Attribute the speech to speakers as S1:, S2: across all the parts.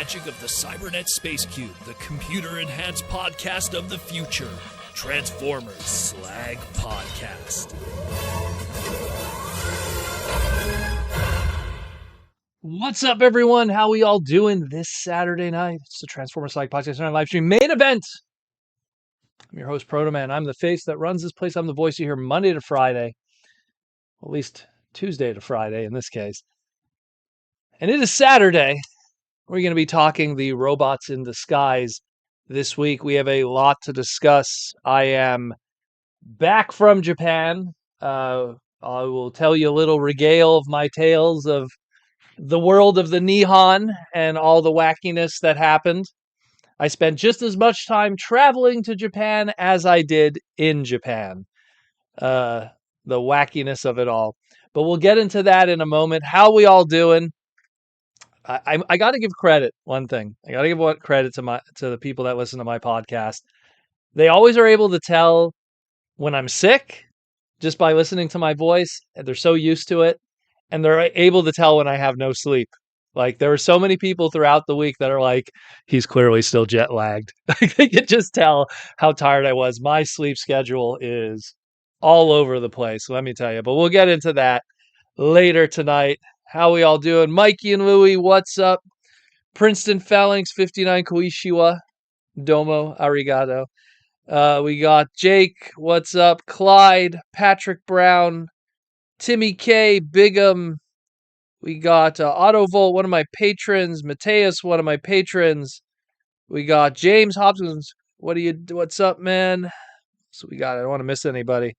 S1: magic of the Cybernet Space Cube, the computer-enhanced podcast of the future. Transformers Slag Podcast.
S2: What's up, everyone? How we all doing this Saturday night? It's the Transformers Slag Podcast on live stream main event. I'm your host, Proto Man. I'm the face that runs this place. I'm the voice you hear Monday to Friday, at least Tuesday to Friday in this case. And it is Saturday. We're going to be talking the robots in disguise this week. We have a lot to discuss. I am back from Japan. I will tell you a little regale of my tales of the world of the Nihon and all the wackiness that happened. I spent just as much time traveling to Japan as I did in Japan. The wackiness of it all. But we'll get into that in a moment. How we all doing? I got to give credit. One thing I got to give credit to the people that listen to my podcast. They always are able to tell when I'm sick just by listening to my voice. They're so used to it, and they're able to tell when I have no sleep. Like, there were so many people throughout the week that are like, he's clearly still jet lagged. They could just tell how tired I was. My sleep schedule is all over the place, let me tell you. But we'll get into that later tonight. How we all doing? Mikey and Louie, what's up? Princeton Phalanx 59 Koishiwa. Domo, arigato. We got Jake, what's up? Clyde, Patrick Brown, Timmy K, Bigham. We got Autovolt, one of my patrons. Mateus, one of my patrons. We got James Hopkins. What's up, man? So we got, I don't want to miss anybody.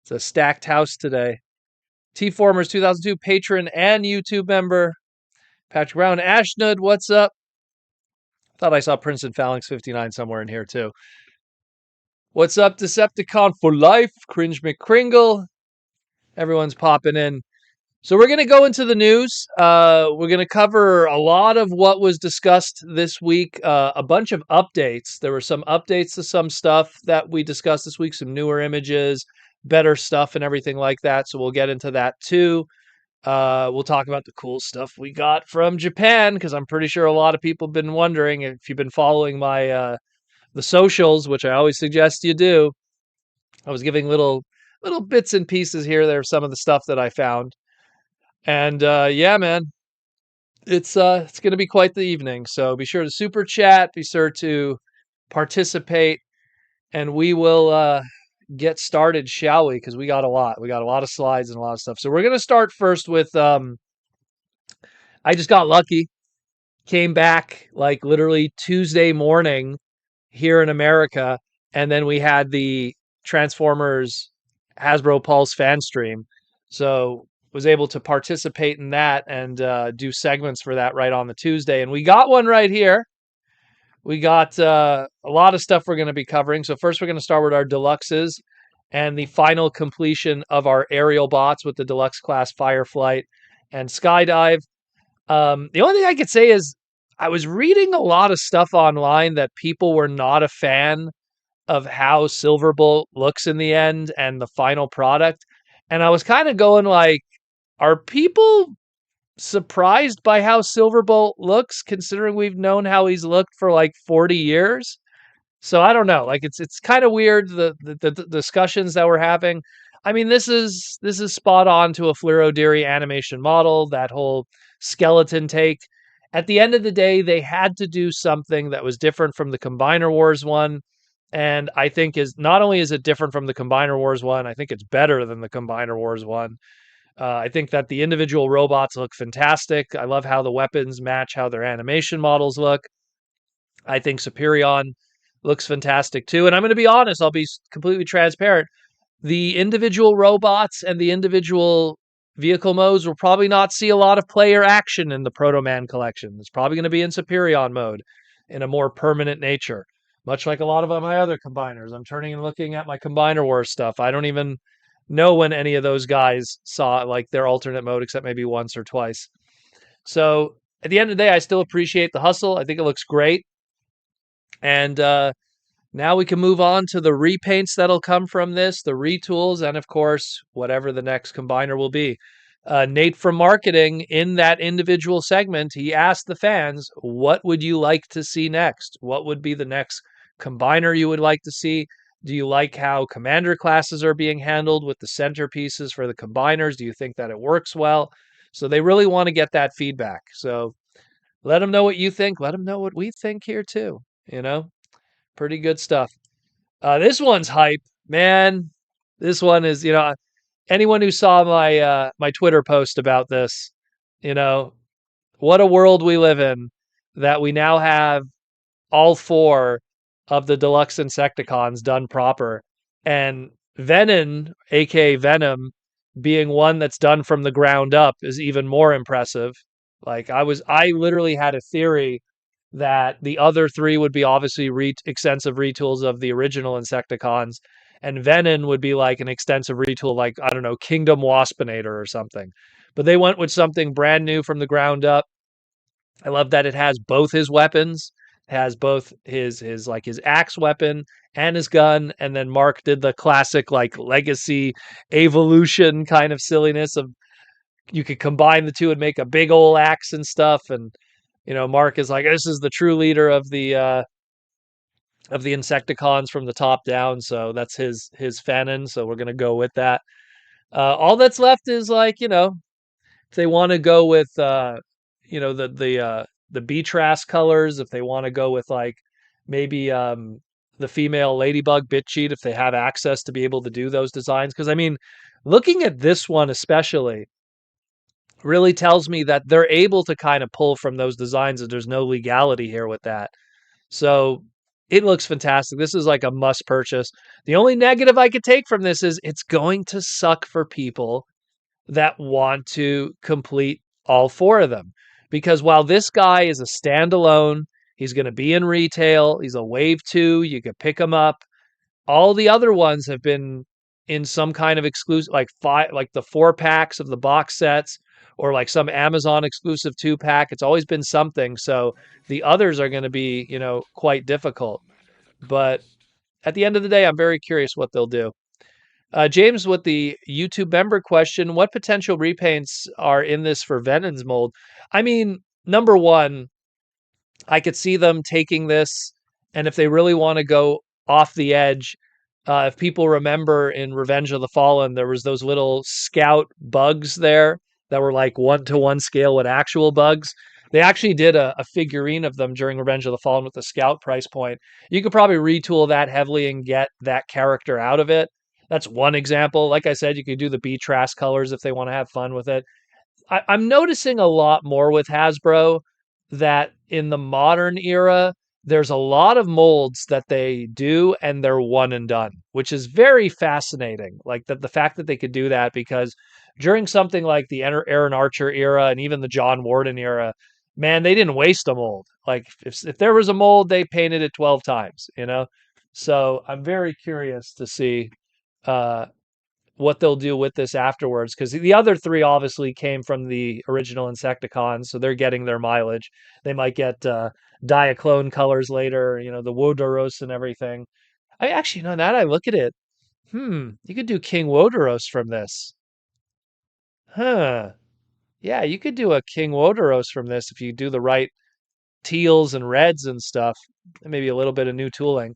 S2: It's a stacked house today. T-Formers 2002 patron and YouTube member. Patrick Brown. Ashnud, what's up? Thought I saw Princeton Phalanx 59 somewhere in here too. What's up, Decepticon for life? Cringe McCringle. Everyone's popping in. So we're going to go into the news. We're going to cover a lot of what was discussed this week. A bunch of updates. There were some updates to some stuff that we discussed this week. Some newer images, better stuff and everything like that. So we'll get into that too. We'll talk about the cool stuff we got from Japan, because I'm pretty sure a lot of people have been wondering. If you've been following my the socials, which I always suggest you do, I was giving little bits and pieces here. There, some of the stuff that I found. And yeah, man, it's going to be quite the evening. So be sure to super chat, be sure to participate, and we will get started, shall we? Because we got a lot. We got a lot of slides and a lot of stuff. So we're going to start first with I just got lucky. Came back like literally Tuesday morning here in America, and then we had the Transformers Hasbro Pulse fan stream. So was able to participate in that and do segments for that right on the Tuesday. And we got one right here. We got a lot of stuff we're going to be covering. So first we're going to start with our deluxes and the final completion of our aerial bots with the deluxe class Fireflight and Skydive. The only thing I could say is I was reading a lot of stuff online that people were not a fan of how Silverbolt looks in the end and the final product. And I was kind of going like, are people surprised by how Silverbolt looks, considering we've known how he's looked for like 40 years? So I don't know. Like, it's kind of weird, the discussions that we're having. I mean, this is spot on to a Fliro Deary animation model, that whole skeleton take. At the end of the day, they had to do something that was different from the Combiner Wars one. And I think not only is it different from the Combiner Wars one, I think it's better than the Combiner Wars one. I think that the individual robots look fantastic. I love how the weapons match how their animation models look. I think Superion looks fantastic too. And I'm going to be honest, I'll be completely transparent. The individual robots and the individual vehicle modes will probably not see a lot of player action in the Proto Man collection. It's probably going to be in Superion mode in a more permanent nature, much like a lot of my other combiners. I'm turning and looking at my Combiner Wars stuff. I don't even know when any of those guys saw like their alternate mode, except maybe once or twice. So at the end of the day, I still appreciate the hustle. I think it looks great. And now we can move on to the repaints that'll come from this, the retools, and of course, whatever the next combiner will be. Nate from marketing in that individual segment, he asked the fans, what would you like to see next? What would be the next combiner you would like to see? Do you like how commander classes are being handled with the centerpieces for the combiners? Do you think that it works well? So they really want to get that feedback. So let them know what you think. Let them know what we think here too. Pretty good stuff. This one's hype, man. This one is, anyone who saw my Twitter post about this, you know, what a world we live in that we now have all four of the deluxe Insecticons done proper. And Venin, aka Venom, being one that's done from the ground up is even more impressive. Like I literally had a theory that the other three would be obviously extensive retools of the original Insecticons, and Venin would be like an extensive retool, like, I don't know, Kingdom Waspinator or something. But they went with something brand new from the ground up. I love that it has both his weapons, has both his axe weapon and his gun, and then Mark did the classic like legacy evolution kind of silliness of you could combine the two and make a big old axe and stuff. And Mark is like, this is the true leader of the Insecticons from the top down. So that's his Fanon. So we're gonna go with that. All that's left is like, if they want to go with the Beatras colors, if they want to go with like maybe the female ladybug bit cheat, if they have access to be able to do those designs. Because I mean, looking at this one especially really tells me that they're able to kind of pull from those designs, and there's no legality here with that. So it looks fantastic. This is like a must purchase. The only negative I could take from this is it's going to suck for people that want to complete all four of them. Because while this guy is a standalone, he's going to be in retail, he's a wave 2, you could pick him up. All the other ones have been in some kind of exclusive, like the 4-packs of the box sets, or like some Amazon exclusive 2-pack. It's always been something. So the others are going to be, quite difficult. But at the end of the day, I'm very curious what they'll do. James, with the YouTube member question, what potential repaints are in this for Venin's mold? I mean, number one, I could see them taking this, and if they really want to go off the edge, if people remember in Revenge of the Fallen, there was those little scout bugs there that were like 1-to-1 scale with actual bugs. They actually did a figurine of them during Revenge of the Fallen with the scout price point. You could probably retool that heavily and get that character out of it. That's one example. Like I said, you could do the Beatras colors if they want to have fun with it. I'm noticing a lot more with Hasbro that in the modern era, there's a lot of molds that they do and they're one and done, which is very fascinating. Like the fact that they could do that, because during something like the Aaron Archer era and even the John Warden era, man, they didn't waste a mold. Like if there was a mold, they painted it 12 times, So I'm very curious to see uh, what they'll do with this afterwards, because the other three obviously came from the original Insecticons, so they're getting their mileage. They might get Diaclone colors later, the Wodoros and everything. I actually, now that I look at it, you could do King Wodoros from this. Huh. Yeah, you could do a King Wodoros from this if you do the right teals and reds and stuff, and maybe a little bit of new tooling.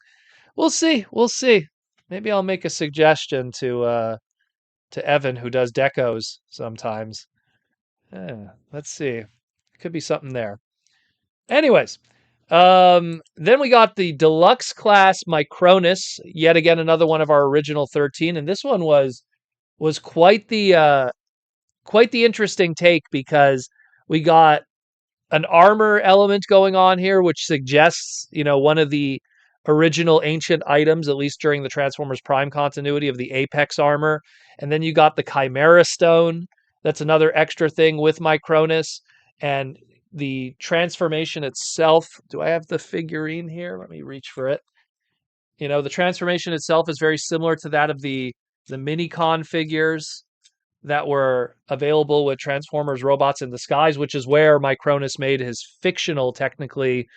S2: We'll see. We'll see. Maybe I'll make a suggestion to Evan, who does decos sometimes. Let's see. Could be something there. Anyways, then we got the deluxe class Micronus, yet again another one of our original 13, and this one was quite the interesting take, because we got an armor element going on here, which suggests, one of the original ancient items, at least during the Transformers Prime continuity, of the Apex armor. And then you got the Chimera Stone. That's another extra thing with Micronus. And the transformation itself. Do I have the figurine here? Let me reach for it. The transformation itself is very similar to that of the Minicon figures that were available with Transformers Robots in Disguise, which is where Micronus made his fictional, technically,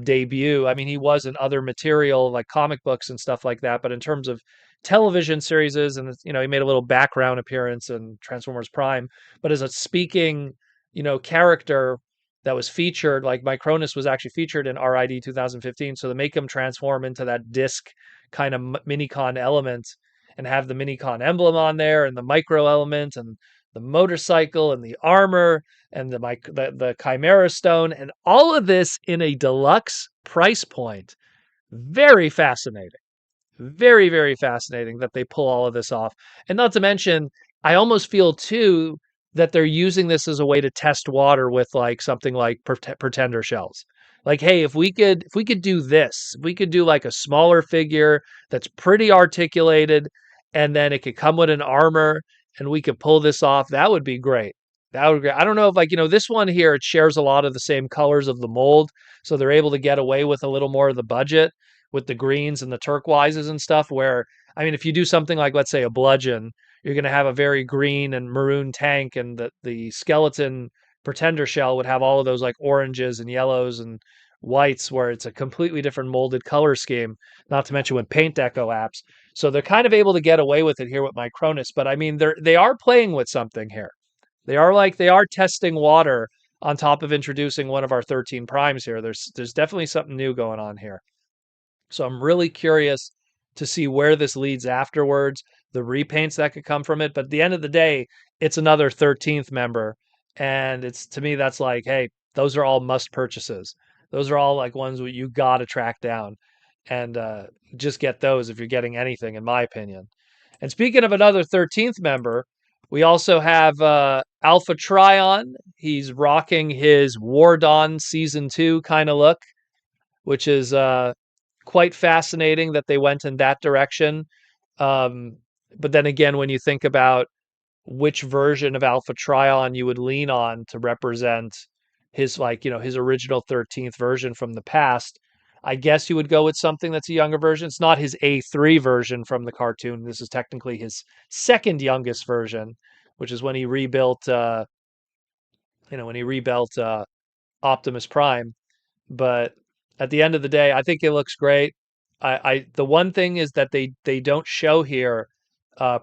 S2: debut. I mean, he was in other material like comic books and stuff like that, but in terms of television series, and he made a little background appearance in Transformers Prime, but as a speaking, character that was featured, like Micronus was actually featured in RID 2015. So to make him transform into that disc kind of minicon element and have the minicon emblem on there and the micro element and the motorcycle and the armor and the Chimera Stone and all of this in a deluxe price point. Very fascinating. Very, very fascinating that they pull all of this off. And not to mention, I almost feel too that they're using this as a way to test water with like something like pretender shells. Like, hey, if we could do this, if we could do like a smaller figure that's pretty articulated, and then it could come with an armor, and we could pull this off, that would be great. That would be great. I don't know if this one here, it shares a lot of the same colors of the mold, so they're able to get away with a little more of the budget with the greens and the turquoises and stuff. Where, I mean, if you do something like, let's say, a bludgeon, you're going to have a very green and maroon tank, and the skeleton pretender shell would have all of those like oranges and yellows and whites, where it's a completely different molded color scheme, not to mention with paint deco apps. So they're kind of able to get away with it here with Micronus, but I mean, they are playing with something here. They are testing water on top of introducing one of our 13 primes here. There's definitely something new going on here. So I'm really curious to see where this leads afterwards, the repaints that could come from it. But at the end of the day, it's another 13th member. And it's, to me, that's like, hey, those are all must purchases. Those are all like ones that you got to track down and just get those if you're getting anything, in my opinion. And speaking of another 13th member, we also have Alpha Trion. He's rocking his War Dawn Season 2 kind of look, which is quite fascinating that they went in that direction. Um, but then again, when you think about which version of Alpha Trion you would lean on to represent his, like, his original 13th version from the past, I guess you would go with something that's a younger version. It's not his A3 version from the cartoon. This is technically his second youngest version, which is when he rebuilt, Optimus Prime. But at the end of the day, I think it looks great. The one thing is that they don't show here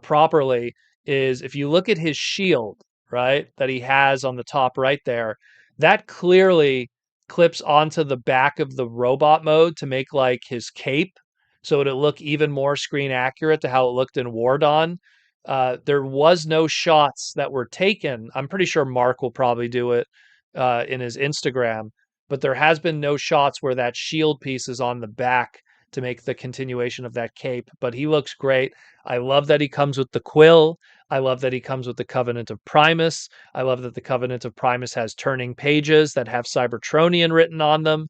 S2: properly is if you look at his shield, right, that he has on the top right there, that clearly clips onto the back of the robot mode to make like his cape, so it'll look even more screen accurate to how it looked in War Dawn. There was no shots that were taken. I'm pretty sure Mark will probably do it in his Instagram, but there has been no shots where that shield piece is on the back to make the continuation of that cape. But he looks great. I love that he comes with the quill. I love that he comes with the Covenant of Primus. I love that the Covenant of Primus has turning pages that have Cybertronian written on them.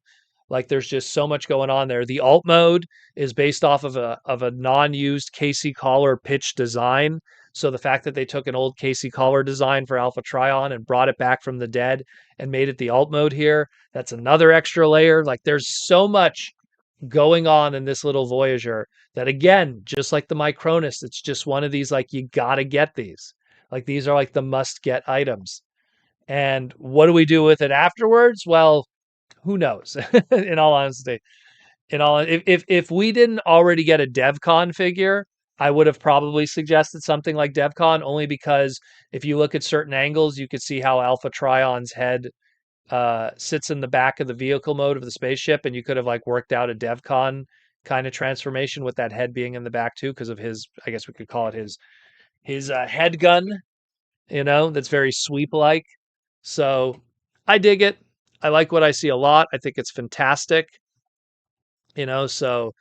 S2: Like, there's just so much going on there. The alt mode is based off of a non-used Casey Collar pitch design. So the fact that they took an old Casey Collar design for Alpha Trion and brought it back from the dead and made it the alt mode here, that's another extra layer. Like, there's so much going on in this little Voyager that, again, just like the Micronus, it's just one of these, like, you gotta get these. Like, these are like the must get items. And what do we do with it afterwards? Well, who knows? In all honesty, if we didn't already get a DevCon figure, I would have probably suggested something like DevCon, only because if you look at certain angles, you could see how Alpha Trion's head sits in the back of the vehicle mode of the spaceship, and you could have like worked out a DevCon kind of transformation with that head being in the back too, because of his, I guess we could call it his head gun, that's very sweep like. So I dig it. I like what I see a lot. I think it's fantastic. So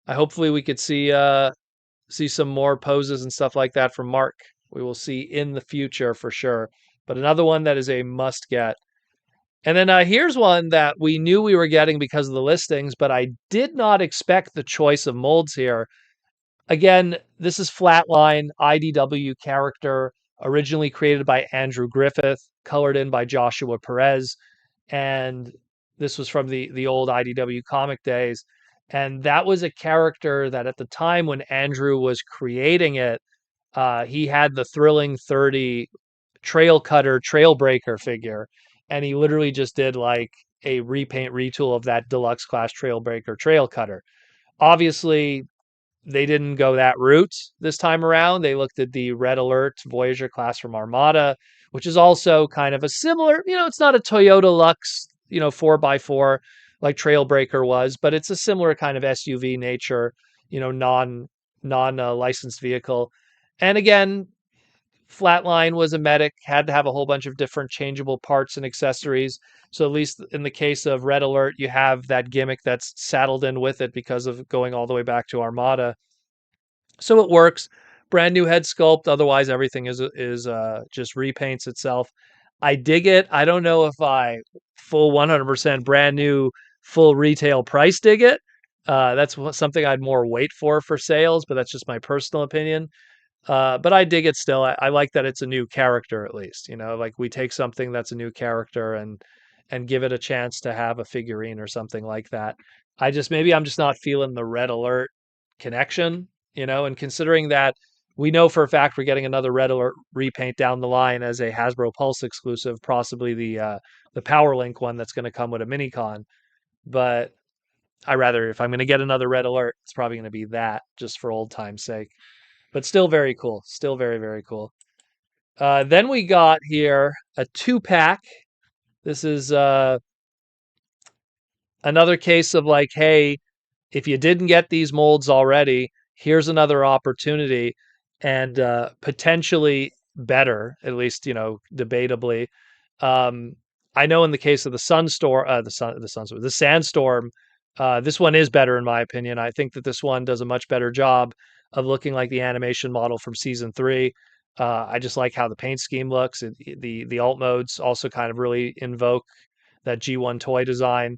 S2: I hopefully we could see some more poses and stuff like that from Mark. We will see in the future for sure. But another one that is a must get. And then here's one that we knew we were getting because of the listings, but I did not expect the choice of molds here. Again, this is Flatline IDW character, originally created by Andrew Griffith, colored in by Joshua Perez, and this was from the old IDW comic days. And that was a character that at the time when Andrew was creating it, he had the Thrilling 30 Trail Cutter Trail Breaker figure, and he literally just did like a repaint retool of that deluxe class Trail Breaker Trail Cutter. Obviously, they didn't go that route this time around. They looked at the Red Alert Voyager class from Armada, which is also kind of a similar, it's not a Toyota Lux, 4x4 like Trailbreaker was, but it's a similar kind of SUV nature, non licensed vehicle. And again, Flatline was a medic, had to have a whole bunch of different changeable parts and accessories. So at least in the case of Red Alert, you have that gimmick that's saddled in with it because of going all the way back to Armada. So it works. Brand new head sculpt. Otherwise, everything is just repaints itself. I dig it. I don't know if I full 100% brand new full retail price dig it. That's something I'd more wait for sales, but that's just my personal opinion. But I dig it still. I like that it's a new character at least. Like we take something that's a new character and give it a chance to have a figurine or something like that. Maybe I'm just not feeling the Red Alert connection, and considering that we know for a fact we're getting another Red Alert repaint down the line as a Hasbro Pulse exclusive, possibly the Power Link one that's going to come with a Minicon. But if I'm going to get another Red Alert, it's probably going to be that just for old time's sake. But still very cool. Still very, very cool. Then we got here a 2-pack. This is another case of like, hey, if you didn't get these molds already, here's another opportunity and potentially better, at least, debatably. I know in the case of the the Sandstorm, this one is better in my opinion. I think that this one does a much better job of looking like the animation model from season 3. I just like how the paint scheme looks. The alt modes also kind of really invoke that G1 toy design.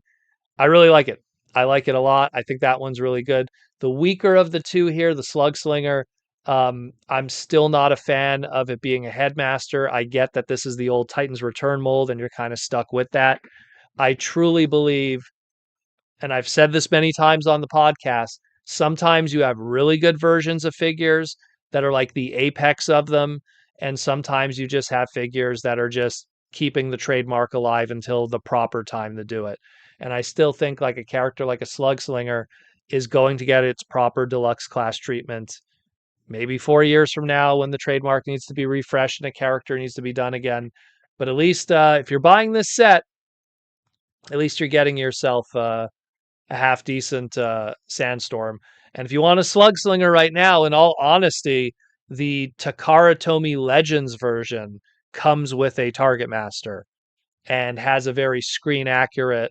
S2: I really like it. I like it a lot. I think that one's really good. The weaker of the two here, the Slug Slinger, I'm still not a fan of it being a headmaster. I get that this is the old Titans Return mold and you're kind of stuck with that. I truly believe, and I've said this many times on the podcast, sometimes you have really good versions of figures that are like the apex of them, and sometimes you just have figures that are just keeping the trademark alive until the proper time to do it. And I still think like a character like a Slug Slinger is going to get its proper deluxe class treatment maybe 4 years from now when the trademark needs to be refreshed and a character needs to be done again. But at least if you're buying this set, at least you're getting yourself a half decent Sandstorm. And if you want a Slug Slinger right now, in all honesty, the Takara Tomy Legends version comes with a Target Master and has a very screen accurate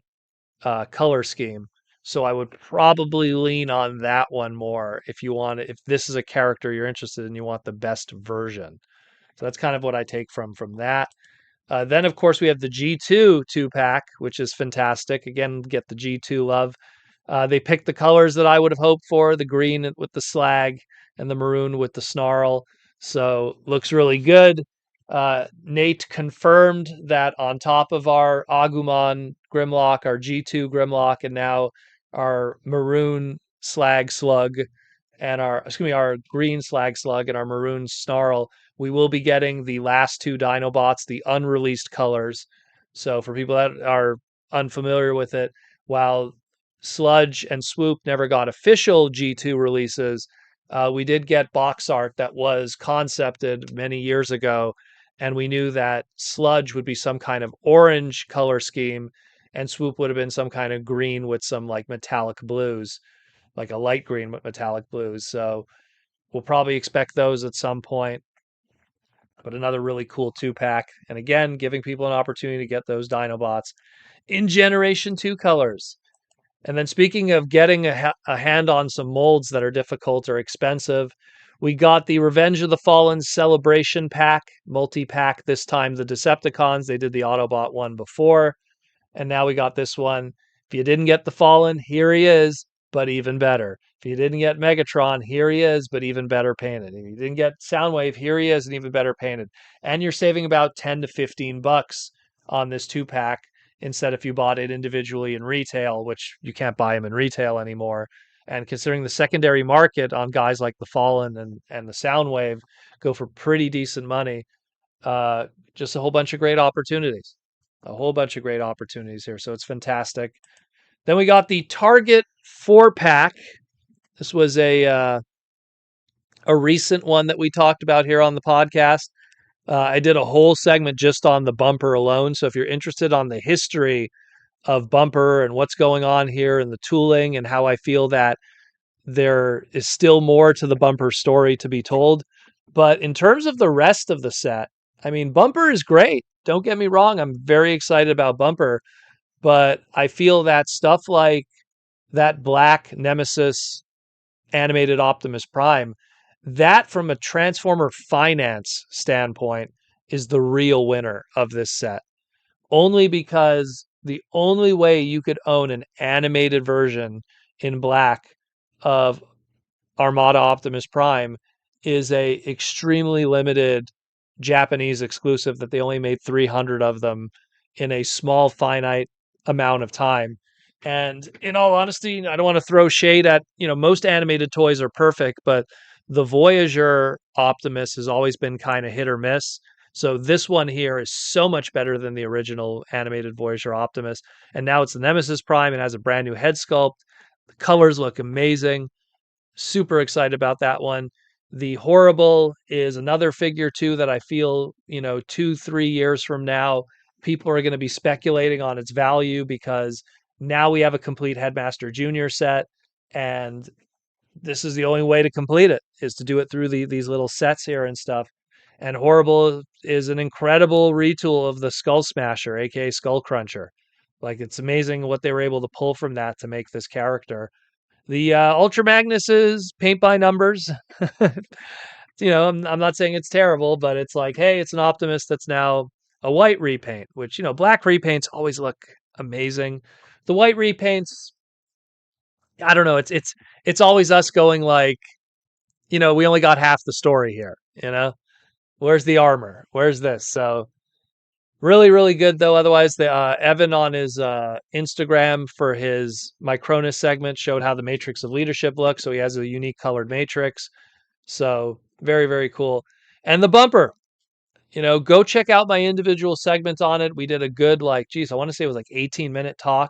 S2: color scheme. So I would probably lean on that one more if if this is a character you're interested in, you want the best version. So that's kind of what I take from that. Then, of course, we have the G2 2-pack, which is fantastic. Again, get the G2 love. They picked the colors that I would have hoped for, the green with the Slag and the maroon with the Snarl. So looks really good. Nate confirmed that on top of our Agumon Grimlock, our G2 Grimlock, and now our maroon Slag Slug and our green Slag Slug and our maroon Snarl, we will be getting the last 2 Dinobots, the unreleased colors. So for people that are unfamiliar with it, while Sludge and Swoop never got official G2 releases, we did get box art that was concepted many years ago, and we knew that Sludge would be some kind of orange color scheme, and Swoop would have been some kind of green with some like metallic blues, like a light green with metallic blues. So we'll probably expect those at some point. But another really cool 2-pack. And again, giving people an opportunity to get those Dinobots in Generation 2 colors. And then speaking of getting a hand on some molds that are difficult or expensive, we got the Revenge of the Fallen Celebration Pack, multi-pack, this time the Decepticons. They did the Autobot one before, and now we got this one. If you didn't get the Fallen, here he is, but even better. If you didn't get Megatron, here he is, but even better painted. If you didn't get Soundwave, here he is, and even better painted. And you're saving about 10 to 15 bucks on this 2-pack instead if you bought it individually in retail, which you can't buy them in retail anymore. And considering the secondary market on guys like the Fallen and the Soundwave go for pretty decent money, just a whole bunch of great opportunities. A whole bunch of great opportunities here. So it's fantastic. Then we got the Target 4-pack. This was a recent one that we talked about here on the podcast. I did a whole segment just on the bumper alone. So if you're interested on the history of bumper and what's going on here and the tooling and how I feel that there is still more to the bumper story to be told. But in terms of the rest of the set, I mean, bumper is great. Don't get me wrong. I'm very excited about bumper, but I feel that stuff like that Black Nemesis animated Optimus Prime, that from a Transformer finance standpoint is the real winner of this set. Only because the only way you could own an animated version in black of Armada Optimus Prime is a extremely limited Japanese exclusive that they only made 300 of them in a small finite amount of time. And in all honesty, I don't want to throw shade at, most animated toys are perfect, but the Voyager Optimus has always been kind of hit or miss. So this one here is so much better than the original animated Voyager Optimus. And now it's the Nemesis Prime and has a brand new head sculpt. The colors look amazing. Super excited about that one. The Horrible is another figure too that I feel, 2-3 years from now, people are going to be speculating on its value because now we have a complete Headmaster Junior set, and this is the only way to complete it is to do it through these little sets here and stuff. And Horrible is an incredible retool of the Skull Smasher, aka Skull Cruncher. Like it's amazing what they were able to pull from that to make this character. The Ultra Magnus is paint by numbers. I'm not saying it's terrible, but it's like, hey, it's an Optimus that's now a white repaint, which, black repaints always look amazing. The white repaints, I don't know, it's always us going like, we only got half the story here. Where's the armor? Where's this? So really, really good though. Otherwise, the Evan on his Instagram for his Micronus segment showed how the Matrix of Leadership looks. So he has a unique colored matrix. So very, very cool. And the bumper, go check out my individual segments on it. We did a good, like, geez, I want to say it was like 18-minute talk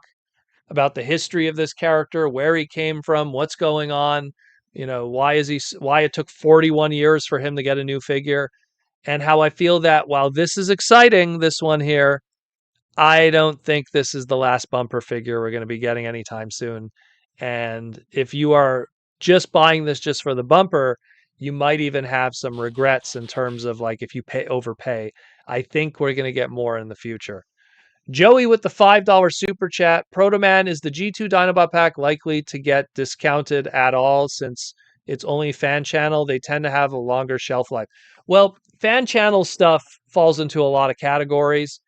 S2: about the history of this character, where he came from, what's going on, why it took 41 years for him to get a new figure, and how I feel that while this is exciting, this one here, I don't think this is the last bumper figure we're going to be getting anytime soon. And if you are just buying this just for the bumper, you might even have some regrets in terms of like if you overpay. I think we're going to get more in the future. Joey with the $5 super chat. Protoman, is the G2 Dinobot pack likely to get discounted at all since it's only fan channel? They tend to have a longer shelf life. Well, fan channel stuff falls into a lot of categories.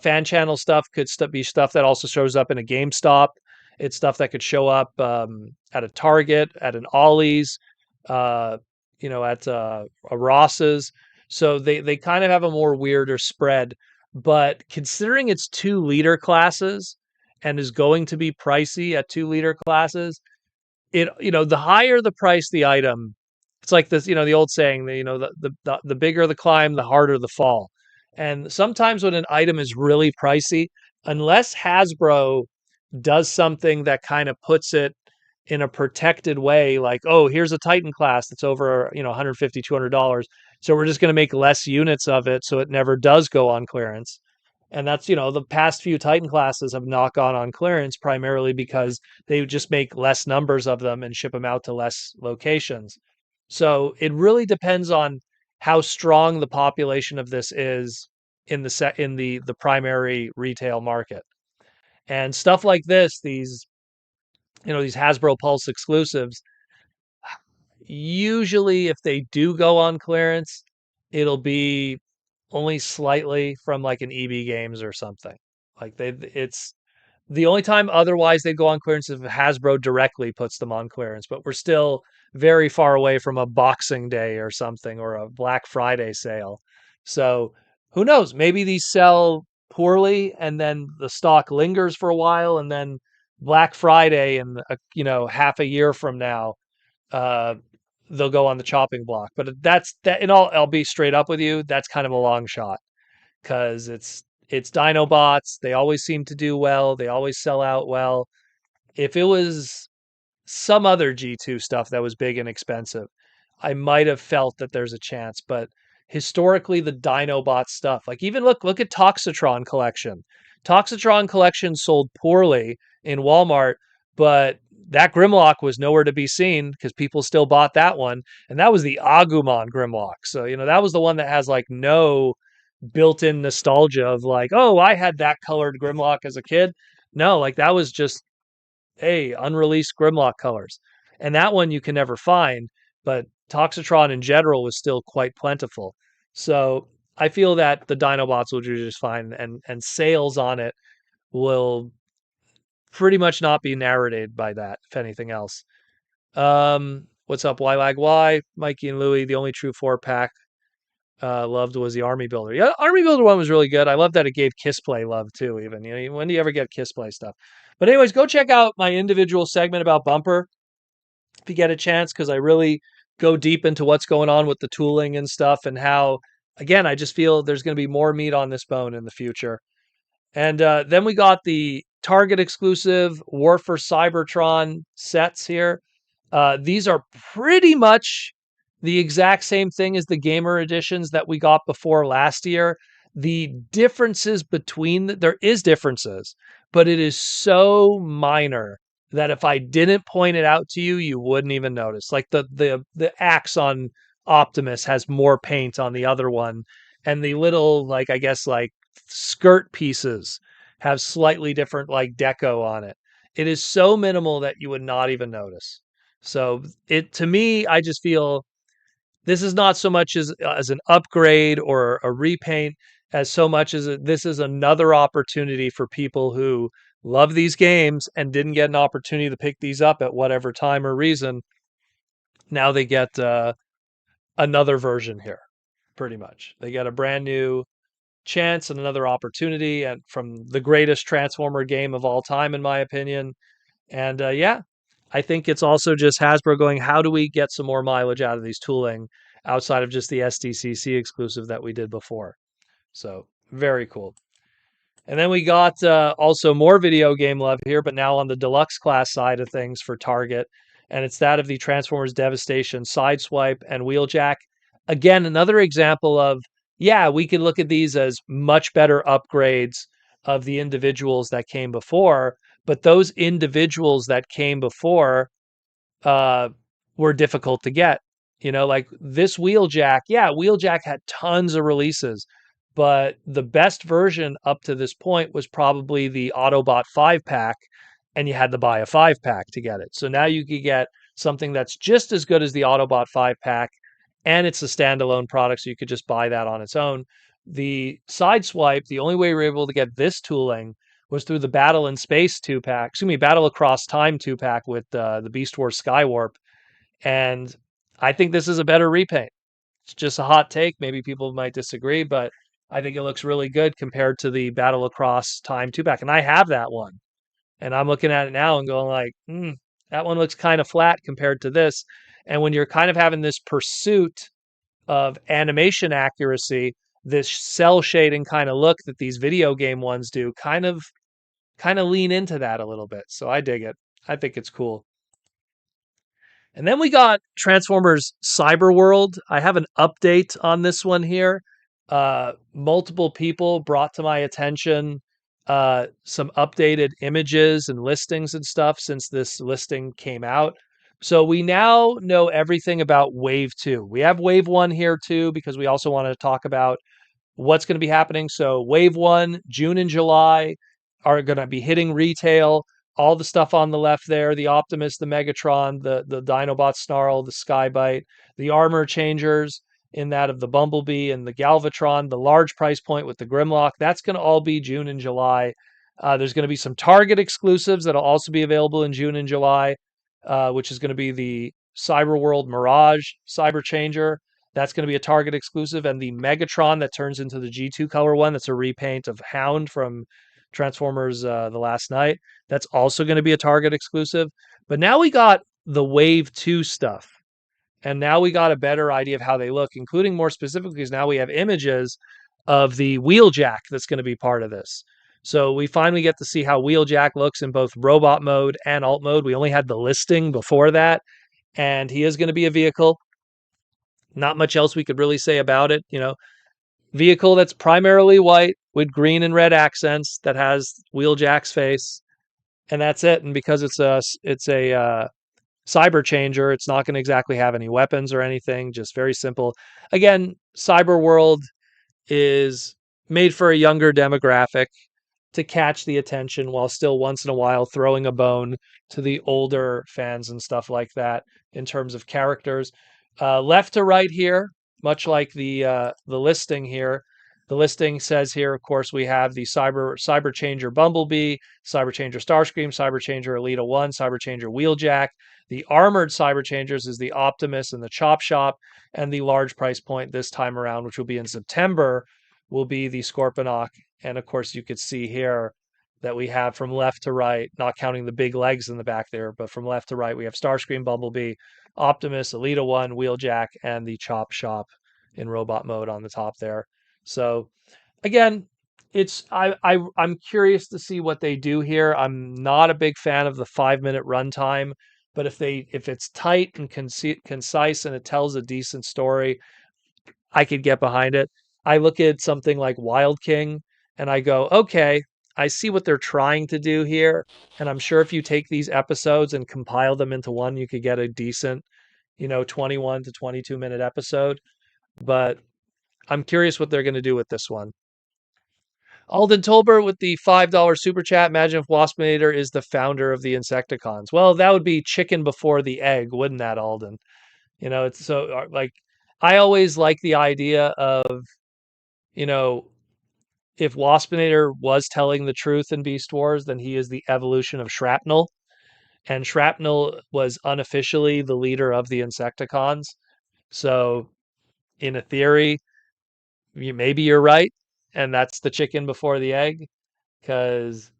S2: Fan channel stuff could be stuff that also shows up in a GameStop. It's stuff that could show up at a Target, at an Ollie's, at a Ross's. So they kind of have a more weirder spread. But considering it's 2-liter classes and is going to be pricey at 2-liter classes, the higher the price the item, it's like this, the old saying that, the bigger the climb, the harder the fall. And sometimes when an item is really pricey, unless Hasbro does something that kind of puts it in a protected way, like, oh, here's a Titan class that's over, $150, $200. So we're just going to make less units of it so it never does go on clearance. And that's, the past few Titan classes have not gone on clearance primarily because they just make less numbers of them and ship them out to less locations. So it really depends on how strong the population of this is in the primary retail market. And stuff like this, these Hasbro Pulse exclusives, usually if they do go on clearance, it'll be only slightly from like an EB Games or something. Like it's the only time otherwise they go on clearance if Hasbro directly puts them on clearance, but we're still very far away from a Boxing Day or something or a Black Friday sale. So who knows? Maybe these sell poorly and then the stock lingers for a while and then Black Friday and half a year from now, uh, they'll go on the chopping block. But that's that. I'll be straight up with you. That's kind of a long shot because it's Dinobots. They always seem to do well. They always sell out well. If it was some other G2 stuff that was big and expensive, I might have felt that there's a chance. But historically, the Dinobot stuff, like even look at Toxitron Collection. Toxitron Collection sold poorly in Walmart, but that Grimlock was nowhere to be seen because people still bought that one. And that was the Agumon Grimlock. So, that was the one that has like no built-in nostalgia of like, oh, I had that colored Grimlock as a kid. No, like that was just unreleased Grimlock colors. And that one you can never find, but Toxitron in general was still quite plentiful. So I feel that the Dinobots will do just fine, and sales on it will pretty much not be narrated by that, if anything else. What's up, Y? Mikey and Louie, the only true 4-pack loved was the Army Builder. Yeah, Army Builder one was really good. I love that it gave Kissplay love too, even. When do you ever get Kissplay stuff? But anyways, go check out my individual segment about Bumper if you get a chance, because I really go deep into what's going on with the tooling and stuff, and how, again, I just feel there's going to be more meat on this bone in the future. And then we got the Target exclusive War for Cybertron sets here. These are pretty much the exact same thing as the gamer editions that we got before last year. The differences there is differences, but it is so minor that if I didn't point it out to you, you wouldn't even notice. Like the axe on Optimus has more paint on the other one, and the little, like, I guess, like skirt pieces have slightly different like deco on it. It is so minimal that you would not even notice. So to me, I just feel this is not so much as an upgrade or a repaint, as so much as this is another opportunity for people who love these games and didn't get an opportunity to pick these up at whatever time or reason. Now they get another version here, pretty much. They get a brand new chance and another opportunity, and from the greatest Transformer game of all time, in my opinion. And I think it's also just Hasbro going, how do we get some more mileage out of these tooling outside of just the SDCC exclusive that we did before? So very cool. And then we got also more video game love here, but now on the deluxe class side of things for Target. And it's that of the Transformers Devastation Sideswipe and Wheeljack. Again, another example of, we could look at these as much better upgrades of the individuals that came before, but those individuals that came before were difficult to get. Like this Wheeljack, Wheeljack had tons of releases, but the best version up to this point was probably the Autobot 5-pack, and you had to buy a 5-pack to get it. So now you could get something that's just as good as the Autobot 5-pack, and it's a standalone product, so you could just buy that on its own. The Sideswipe, the only way we were able to get this tooling was through the Battle in Space 2-pack, Battle Across Time 2-pack with the Beast Wars Skywarp. And I think this is a better repaint. It's just a hot take. Maybe people might disagree, but I think it looks really good compared to the Battle Across Time 2-pack. And I have that one. And I'm looking at it now and going like, that one looks kind of flat compared to this. And when you're kind of having this pursuit of animation accuracy, this cell shading kind of look that these video game ones do, kind of lean into that a little bit. So I dig it. I think it's cool. And then we got Transformers Cyberworld. I have an update on this one here. Multiple people brought to my attention some updated images and listings and stuff since this listing came out. So we now know everything about Wave 2. We have Wave 1 here too, because we also want to talk about what's going to be happening. So Wave 1, June and July are going to be hitting retail. All the stuff on the left there, the Optimus, the Megatron, the Dinobot Snarl, the Skybite, the armor changers in that of the Bumblebee and the Galvatron, the large price point with the Grimlock, that's going to all be June and July. There's going to be some Target exclusives that'll also be available in June and July, which is going to be the Cyberworld Mirage Cyber Changer. That's going to be a Target exclusive. And the Megatron that turns into the G2 color one, that's a repaint of Hound from Transformers The Last Night. That's also going to be a Target exclusive. But now we got the Wave 2 stuff. And now we got a better idea of how they look, including more specifically, because now we have images of the Wheeljack that's going to be part of this. So we finally get to see how Wheeljack looks in both robot mode and alt mode. We only had the listing before that, and he is going to be a vehicle. Not much else we could really say about it. Vehicle that's primarily white with green and red accents that has Wheeljack's face, and that's it. And because it's a cyber changer, it's not going to exactly have any weapons or anything. Just very simple. Again, Cyberworld is made for a younger demographic to catch the attention while still once in a while throwing a bone to the older fans and stuff like that in terms of characters. Left to right here, much like the listing here. The listing says here, of course, we have the Cyber Changer Bumblebee, Cyber Changer Starscream, Cyber Changer Elita 1, Cyber Changer Wheeljack. The armored Cyber Changers is the Optimus and the Chop Shop, and the large price point this time around, which will be in September, will be the Scorponok. And of course, you could see here that we have from left to right, not counting the big legs in the back there, but from left to right, we have Starscream, Bumblebee, Optimus, Elita 1, Wheeljack, and the Chop Shop in robot mode on the top there. So again, I'm curious to see what they do here. I'm not a big fan of the 5-minute runtime, but if it's tight and concise and it tells a decent story, I could get behind it. I look at something like Wild King and I go, okay, I see what they're trying to do here. And I'm sure if you take these episodes and compile them into one, you could get a decent, 21 to 22-minute episode. But I'm curious what they're going to do with this one. Alden Tolbert with the $5 super chat. Imagine if Waspinator is the founder of the Insecticons. Well, that would be chicken before the egg, wouldn't that, Alden? It's so like I always like the idea of, you know, if Waspinator was telling the truth in Beast Wars, then he is the evolution of Shrapnel. And Shrapnel was unofficially the leader of the Insecticons. So, in a theory, maybe you're right. And that's the chicken before the egg. Because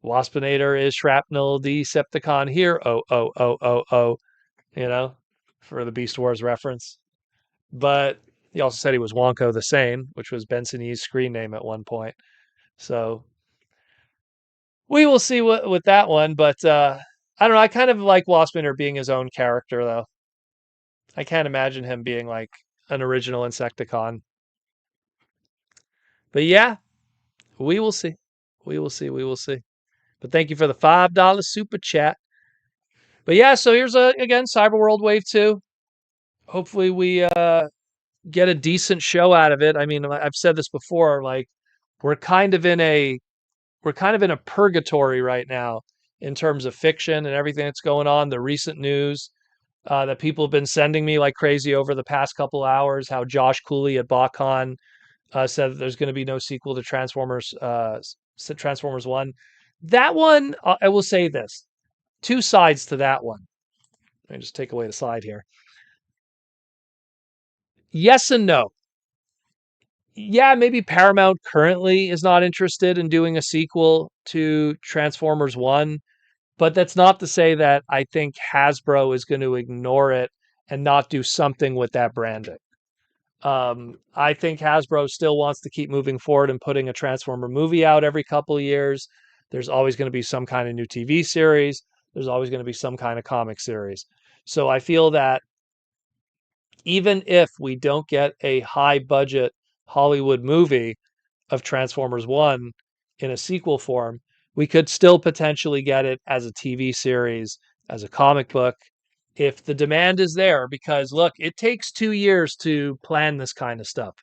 S2: Waspinator is Shrapnel Decepticon here. Oh, oh, oh, oh, oh. For the Beast Wars reference. But he also said he was Wonko the Sane, which was Benson Yee's screen name at one point. So we will see what with that one. But I don't know. I kind of like Waspinator being his own character, though. I can't imagine him being like an original Insecticon. But yeah, we will see. We will see. We will see. But thank you for the $5 super chat. But yeah, so here's again Cyberworld Wave 2. Hopefully we get a decent show out of it. I mean, I've said this before, like we're kind of in a purgatory right now in terms of fiction and everything that's going on. The recent news that people have been sending me like crazy over the past couple hours, how Josh Cooley at BotCon said that there's going to be no sequel to Transformers 1. That one, I will say this. Two sides to that one. Let me just take away the slide here. Yes and no. Yeah, maybe Paramount currently is not interested in doing a sequel to Transformers 1, but that's not to say that I think Hasbro is going to ignore it and not do something with that branding. I think Hasbro still wants to keep moving forward and putting a Transformer movie out every couple of years. There's always going to be some kind of new TV series. There's always going to be some kind of comic series. So I feel that even if we don't get a high budget Hollywood movie of Transformers 1 in a sequel form, we could still potentially get it as a TV series, as a comic book, if the demand is there. Because look, it takes 2 years to plan this kind of stuff.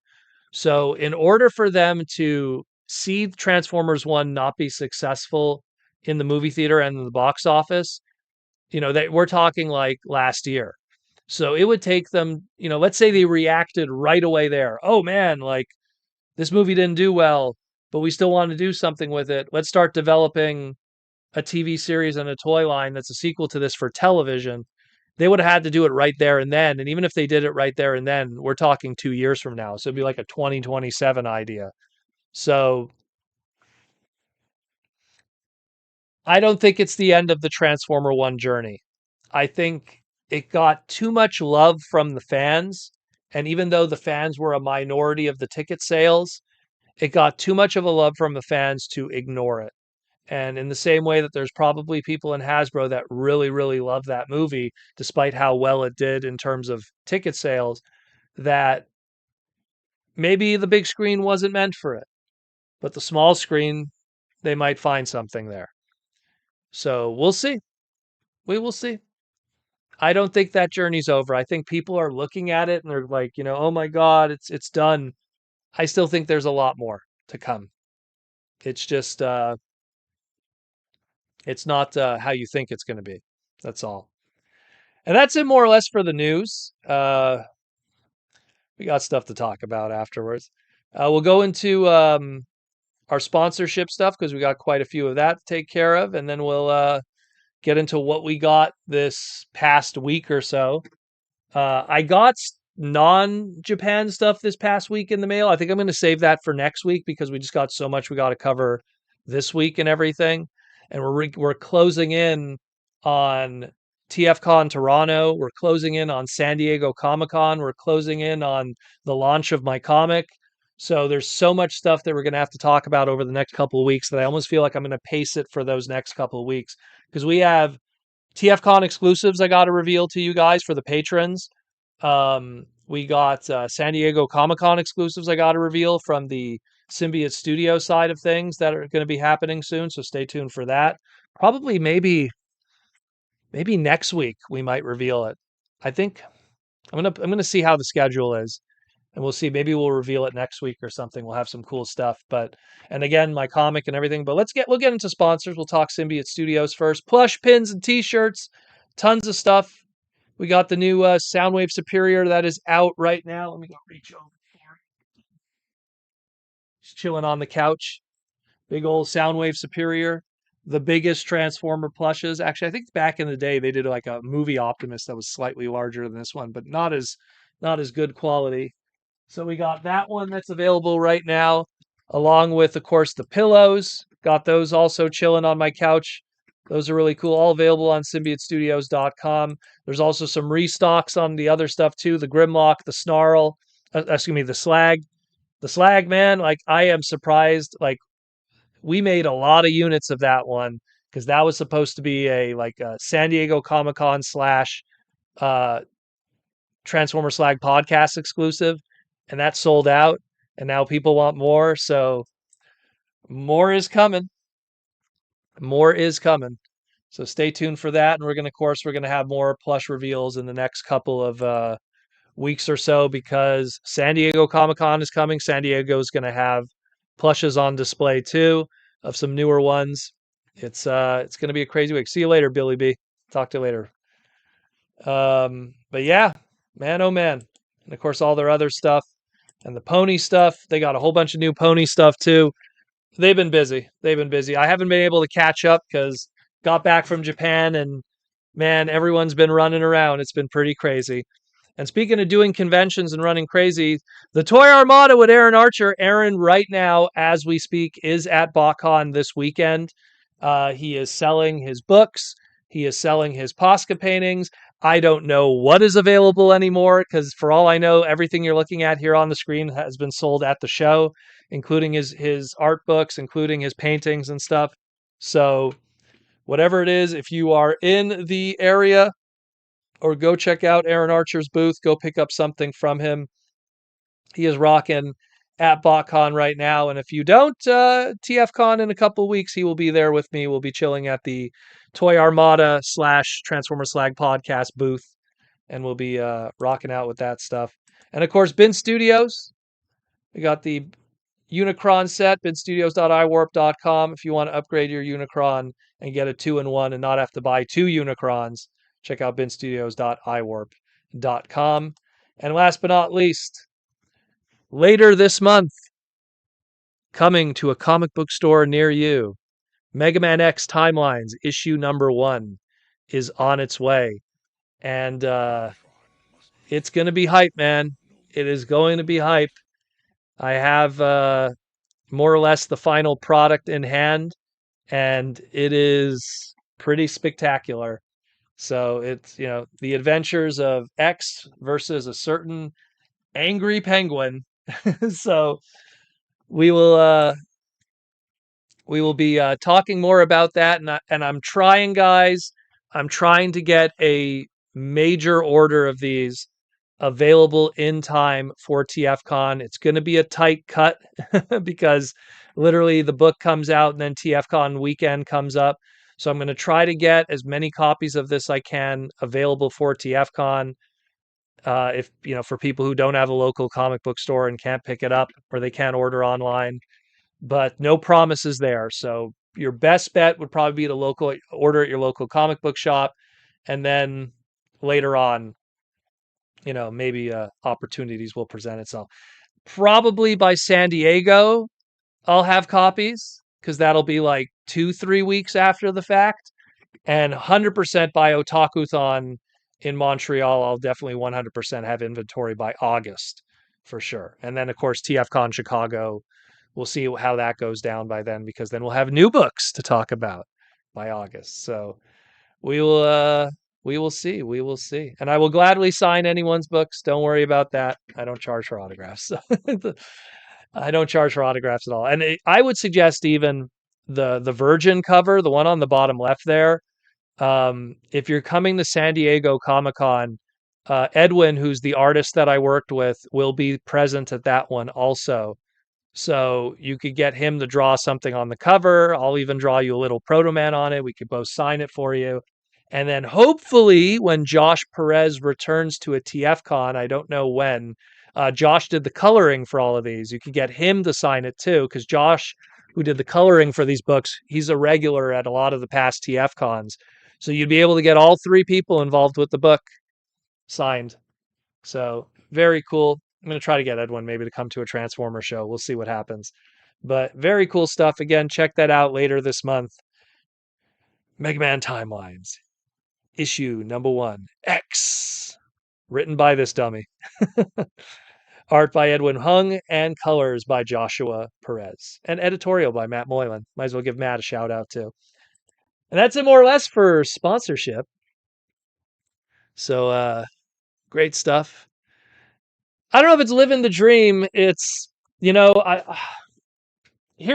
S2: So in order for them to see Transformers 1 not be successful in the movie theater and in the box office, we're talking like last year. So it would take them, let's say they reacted right away there. Oh man, like this movie didn't do well, but we still want to do something with it. Let's start developing a TV series and a toy line that's a sequel to this for television. They would have had to do it right there and then. And even if they did it right there and then, we're talking 2 years from now. So it'd be like a 2027 idea. So I don't think it's the end of the Transformer 1 journey. I think it got too much love from the fans. And even though the fans were a minority of the ticket sales, it got too much of a love from the fans to ignore it. And in the same way that there's probably people in Hasbro that really, really love that movie, despite how well it did in terms of ticket sales, that maybe the big screen wasn't meant for it, but the small screen, they might find something there. So we'll see. We will see. I don't think that journey's over. I think people are looking at it and they're like, oh my God, it's done. I still think there's a lot more to come. It's just it's not how you think it's going to be. That's all. And that's it more or less for the news. We got stuff to talk about afterwards. We'll go into our sponsorship stuff because we got quite a few of that to take care of, and then we'll get into what we got this past week or so. I got non-Japan stuff this past week in the mail. I think I'm going to save that for next week because we just got so much we got to cover this week and everything. And we're closing in on TFCon Toronto. We're closing in on San Diego Comic-Con. We're closing in on the launch of my comic. So there's so much stuff that we're going to have to talk about over the next couple of weeks that I almost feel like I'm going to pace it for those next couple of weeks because we have TFCon exclusives I got to reveal to you guys for the patrons. We got San Diego Comic-Con exclusives I got to reveal from the Symbiote Studio side of things that are going to be happening soon. So stay tuned for that. Probably maybe next week we might reveal it. I think I'm gonna see how the schedule is, and we'll see. Maybe we'll reveal it next week or something. We'll have some cool stuff. And again, my comic and everything. But we'll get into sponsors. We'll talk Symbiote Studios first. Plush pins and T-shirts, tons of stuff. We got the new Soundwave Superior that is out right now. Let me go reach over for it. Just chilling on the couch. Big old Soundwave Superior. The biggest Transformer plushes. Actually, I think back in the day they did like a movie Optimus that was slightly larger than this one, but not as good quality. So we got that one that's available right now, along with, of course, the pillows. Got those also chilling on my couch. Those are really cool. All available on symbiotestudios.com. There's also some restocks on the other stuff too. The Grimlock, the Snarl, the Slag. The Slag, man, like I am surprised. Like we made a lot of units of that one because that was supposed to be a San Diego Comic-Con / Transformer Slag podcast exclusive, and that sold out. And now people want more, so more is coming. More is coming. So stay tuned for that. And we're gonna have more plush reveals in the next couple of weeks or so because San Diego Comic-Con is coming. San Diego is gonna have plushes on display too of some newer ones. It's gonna be a crazy week. See you later, Billy B. Talk to you later. But yeah, man, oh man. And of course all their other stuff and the pony stuff. They got a whole bunch of new pony stuff too. They've been busy. I haven't been able to catch up because got back from Japan and man, everyone's been running around. It's been pretty crazy. And speaking of doing conventions and running crazy, the Toy Armada with Aaron Archer. Aaron, right now, as we speak, is at BotCon this weekend. He is selling his books. He is selling his Posca paintings. I don't know what is available anymore because for all I know, everything you're looking at here on the screen has been sold at the show, including his art books, including his paintings and stuff. So whatever it is, if you are in the area, or go check out Aaron Archer's booth, go pick up something from him. He is rocking at BotCon right now. And if you don't, TFCon in a couple weeks, he will be there with me. We'll be chilling at the Toy Armada / Transformers Slag podcast booth. And we'll be rocking out with that stuff. And of course, Bin Studios. We got the Unicron set, binstudios.iwarp.com. If you want to upgrade your Unicron and get a 2-in-1 and not have to buy 2 Unicrons, check out binstudios.iwarp.com. And last but not least, later this month, coming to a comic book store near you, Mega Man X Timelines issue number 1 is on its way. And it's going to be hype, man. It is going to be hype. I have more or less the final product in hand, and it is pretty spectacular. So it's, the adventures of X versus a certain angry penguin. So we will be talking more about that, and I'm trying, guys. I'm trying to get a major order of these available in time for TFCon. It's going to be a tight cut because literally the book comes out and then TFCon weekend comes up. So I'm going to try to get as many copies of this I can available for TFCon. If for people who don't have a local comic book store and can't pick it up or they can't order online, but no promises there. So your best bet would probably be to order at your local comic book shop, and then later on, maybe opportunities will present itself. Probably by San Diego, I'll have copies because that'll be like 2-3 weeks after the fact, and 100% by Otakuthon in Montreal, I'll definitely 100% have inventory by August for sure. And then of course TFCon Chicago, we'll see how that goes down by then, because then we'll have new books to talk about by August. So we will see. We will see. And I will gladly sign anyone's books. Don't worry about that. I don't charge for autographs. I don't charge for autographs at all. And I would suggest even the Virgin cover, the one on the bottom left there. If you're coming to San Diego Comic-Con, Edwin, who's the artist that I worked with, will be present at that one also. So you could get him to draw something on the cover. I'll even draw you a little Proto Man on it. We could both sign it for you. And then hopefully when Josh Perez returns to a TFCon, I don't know when, Josh did the coloring for all of these. You could get him to sign it too, because Josh, who did the coloring for these books, he's a regular at a lot of the past TFCons. So you'd be able to get all three people involved with the book signed. So very cool. I'm going to try to get Edwin maybe to come to a Transformer show. We'll see what happens. But very cool stuff. Again, check that out later this month. Mega Man Timelines, issue number 1, X. Written by this dummy. Art by Edwin Hung and colors by Joshua Perez. And editorial by Matt Moylan. Might as well give Matt a shout out too. And that's it more or less for sponsorship. So great stuff. I don't know if it's living the dream. It's, here's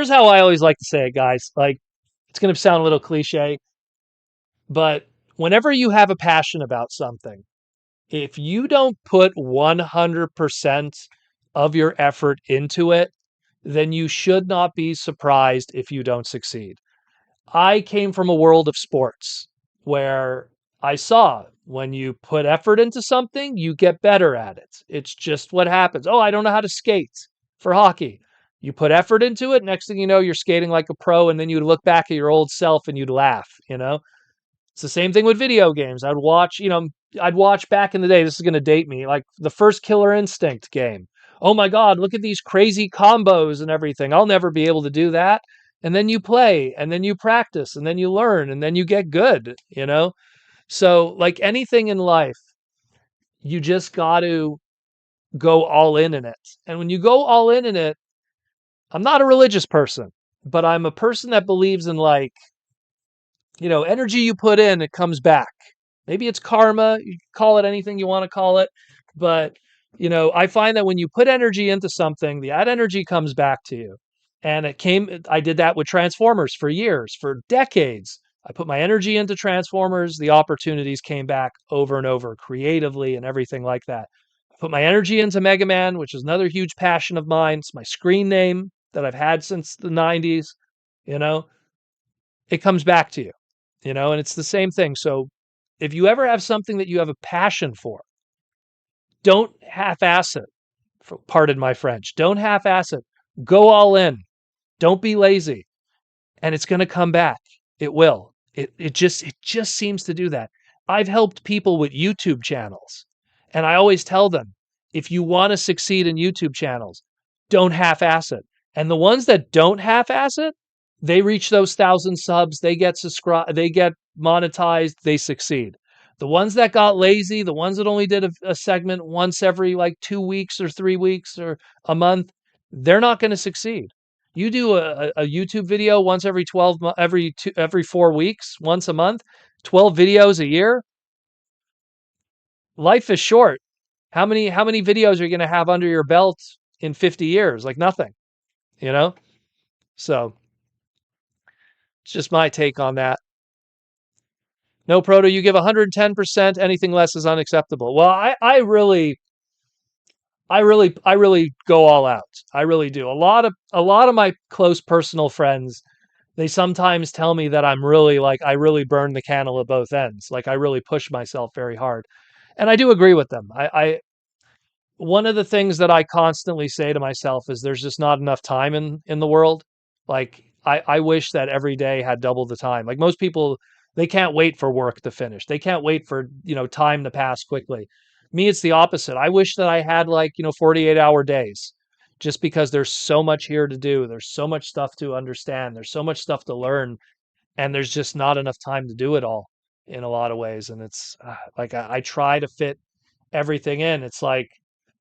S2: how I always like to say it, guys. Like, it's going to sound a little cliche, but whenever you have a passion about something, if you don't put 100% of your effort into it, then you should not be surprised if you don't succeed. I came from a world of sports where I saw when you put effort into something, you get better at it. It's just what happens. Oh, I don't know how to skate for hockey. You put effort into it. Next thing you know, you're skating like a pro, and then you look back at your old self and you'd laugh, It's the same thing with video games. I'd watch back in the day. This is going to date me, like the first Killer Instinct game. Oh my God, look at these crazy combos and everything. I'll never be able to do that. And then you play, and then you practice, and then you learn, and then you get good, So, like anything in life, you just got to go all in it. And when you go all in it, I'm not a religious person, but I'm a person that believes in, like, energy you put in, it comes back. Maybe it's karma, you call it anything you want to call it, but I find that when you put energy into something, that energy comes back to you. And I did that with Transformers for years, for decades. I put my energy into Transformers, the opportunities came back over and over creatively and everything like that. I put my energy into Mega Man, which is another huge passion of mine. It's my screen name that I've had since the 90s, it comes back to you, and it's the same thing. So if you ever have something that you have a passion for, don't half-ass it. Pardon my French. Don't half-ass it. Go all in. Don't be lazy. And it's going to come back. It will. It just seems to do that. I've helped people with YouTube channels, and I always tell them, if you want to succeed in YouTube channels, don't half-ass it. And the ones that don't half-ass it, they reach those 1,000 subs, they get subscribed, they get monetized, they succeed. The ones that got lazy, the ones that only did a segment once every like 2 weeks or 3 weeks or a month, they're not going to succeed. You do a YouTube video once every 4 weeks, once a month, 12 videos a year. Life is short. How many videos are you going to have under your belt in 50 years? Like nothing. you know? So it's just my take on that. No, Proto, you give 110%. Anything less is unacceptable. Well, I really go all out. I really do. A lot of my close personal friends, they sometimes tell me that I'm really like I really burn the candle at both ends. Like I really push myself very hard. And I do agree with them. I one of the things that I constantly say to myself is there's just not enough time in the world. Like I wish that every day had double the time. Like most people, they can't wait for work to finish. They can't wait for, time to pass quickly. Me, it's the opposite. I wish that I had 48-hour days just because there's so much here to do. There's so much stuff to understand. There's so much stuff to learn, and there's just not enough time to do it all in a lot of ways. And it's like I try to fit everything in. It's like,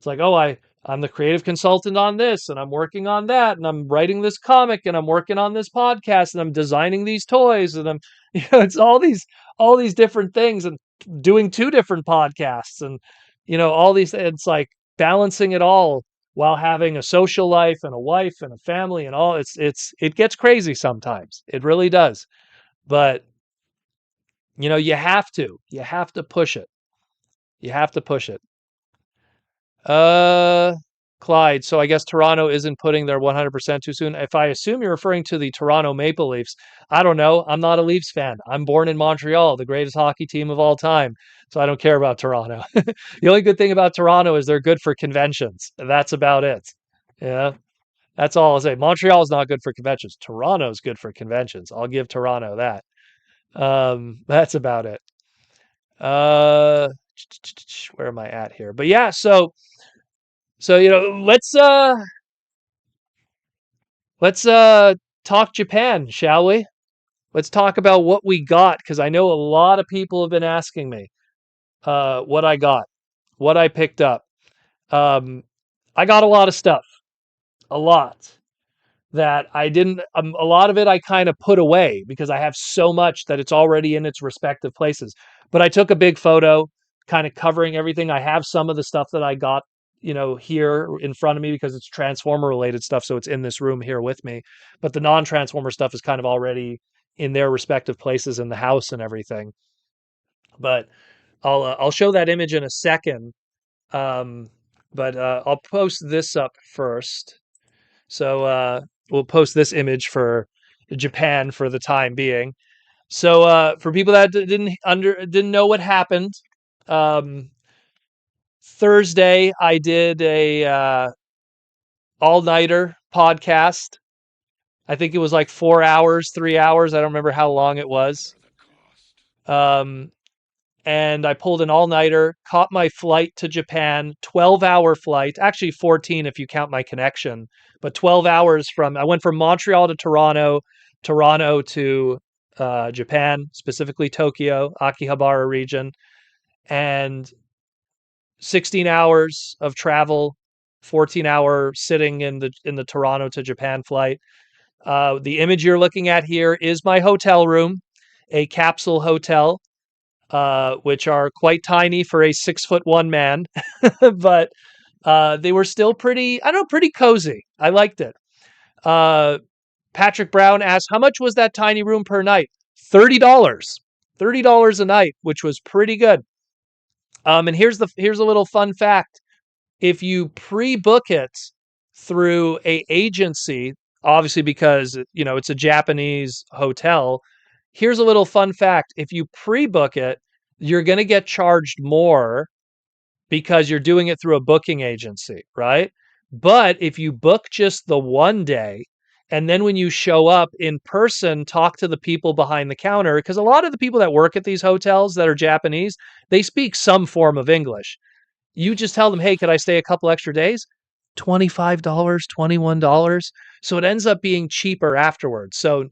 S2: oh, I'm the creative consultant on this, and I'm working on that, and I'm writing this comic, and I'm working on this podcast, and I'm designing these toys, and I'm it's all these different things, and doing two different podcasts, and all these. It's like balancing it all while having a social life and a wife and a family and all. It gets crazy sometimes. It really does. But you have to push it. You have to push it. Uh, Clyde. So I guess Toronto isn't putting their 100% too soon. If I assume you're referring to the Toronto Maple Leafs, I don't know. I'm not a Leafs fan. I'm born in Montreal, the greatest hockey team of all time. So I don't care about Toronto. The only good thing about Toronto is they're good for conventions. That's about it. Yeah. That's all I'll say. Montreal is not good for conventions. Toronto's good for conventions. I'll give Toronto that. That's about it. Uh, where am I at here? But yeah, so let's talk Japan, shall we? Let's talk about what we got because I know a lot of people have been asking me what I got, what I picked up. I got a lot of stuff, a lot that I didn't. A lot of it I kind of put away because I have so much that it's already in its respective places. But I took a big photo, kind of covering everything. I have some of the stuff that I got, here in front of me because it's Transformer related stuff, so it's in this room here with me. But the non-Transformer stuff is kind of already in their respective places in the house and everything. But I'll show that image in a second. Um, but I'll post this up first. So we'll post this image for Japan for the time being. So for people that didn't know what happened, um, Thursday I did a all-nighter podcast. I think it was like 4 hours, 3 hours. I don't remember how long it was. And I pulled an all-nighter, caught my flight to Japan, 12-hour flight, actually 14 if you count my connection, but 12 hours I went from Montreal to Toronto, Toronto to Japan, specifically Tokyo, Akihabara region, and 16 hours of travel, 14-hour sitting in the Toronto to Japan flight. The image you're looking at here is my hotel room, a capsule hotel. Which are quite tiny for a 6'1" man, but they were still pretty, I don't know, pretty cozy. I liked it. Patrick Brown asked, how much was that tiny room per night? $30. $30 a night, which was pretty good. And here's a little fun fact. If you pre-book it through a agency, obviously because it's a Japanese hotel, here's a little fun fact. If you pre-book it, you're going to get charged more because you're doing it through a booking agency, right? But if you book just the one day, and then when you show up in person, talk to the people behind the counter, because a lot of the people that work at these hotels that are Japanese, they speak some form of English. You just tell them, hey, could I stay a couple extra days? $25, $21. So it ends up being cheaper afterwards. So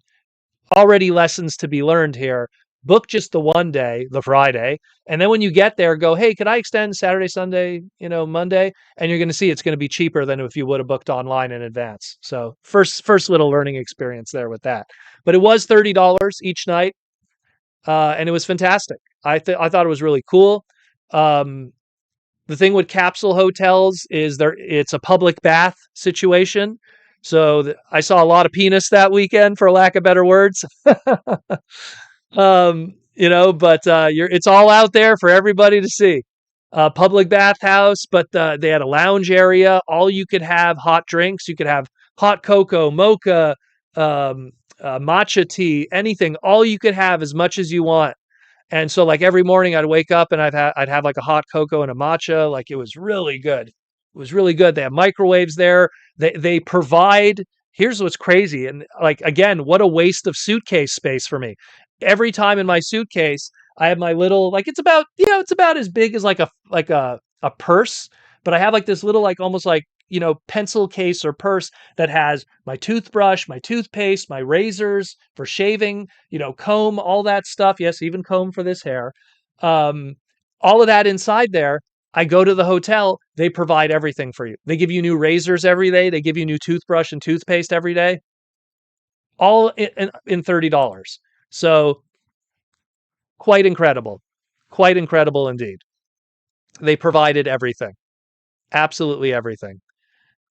S2: already lessons to be learned here. Book just the one day, the Friday, and then when you get there, go, hey, can I extend Saturday, Sunday, Monday? And you're going to see it's going to be cheaper than if you would have booked online in advance. So first little learning experience there with that. But it was $30 each night, and it was fantastic. I thought it was really cool. The thing with capsule hotels is it's a public bath situation. So I saw a lot of penis that weekend, for lack of better words. But it's all out there for everybody to see. Public bathhouse, but they had a lounge area. All you could have hot drinks. You could have hot cocoa, mocha, matcha tea, anything. All you could have as much as you want. And so like every morning I'd wake up and I'd have like a hot cocoa and a matcha. Like it was really good. It was really good. They have microwaves there. They provide. Here's what's crazy. And like again, what a waste of suitcase space for me. Every time in my suitcase, I have my little like it's about as big as like a purse, but I have like this little like almost like pencil case or purse that has my toothbrush, my toothpaste, my razors for shaving, comb, all that stuff. Yes, even comb for this hair. All of that inside there. I go to the hotel, they provide everything for you. They give you new razors every day. They give you new toothbrush and toothpaste every day. All in $30. So quite incredible. Quite incredible indeed. They provided everything. Absolutely everything.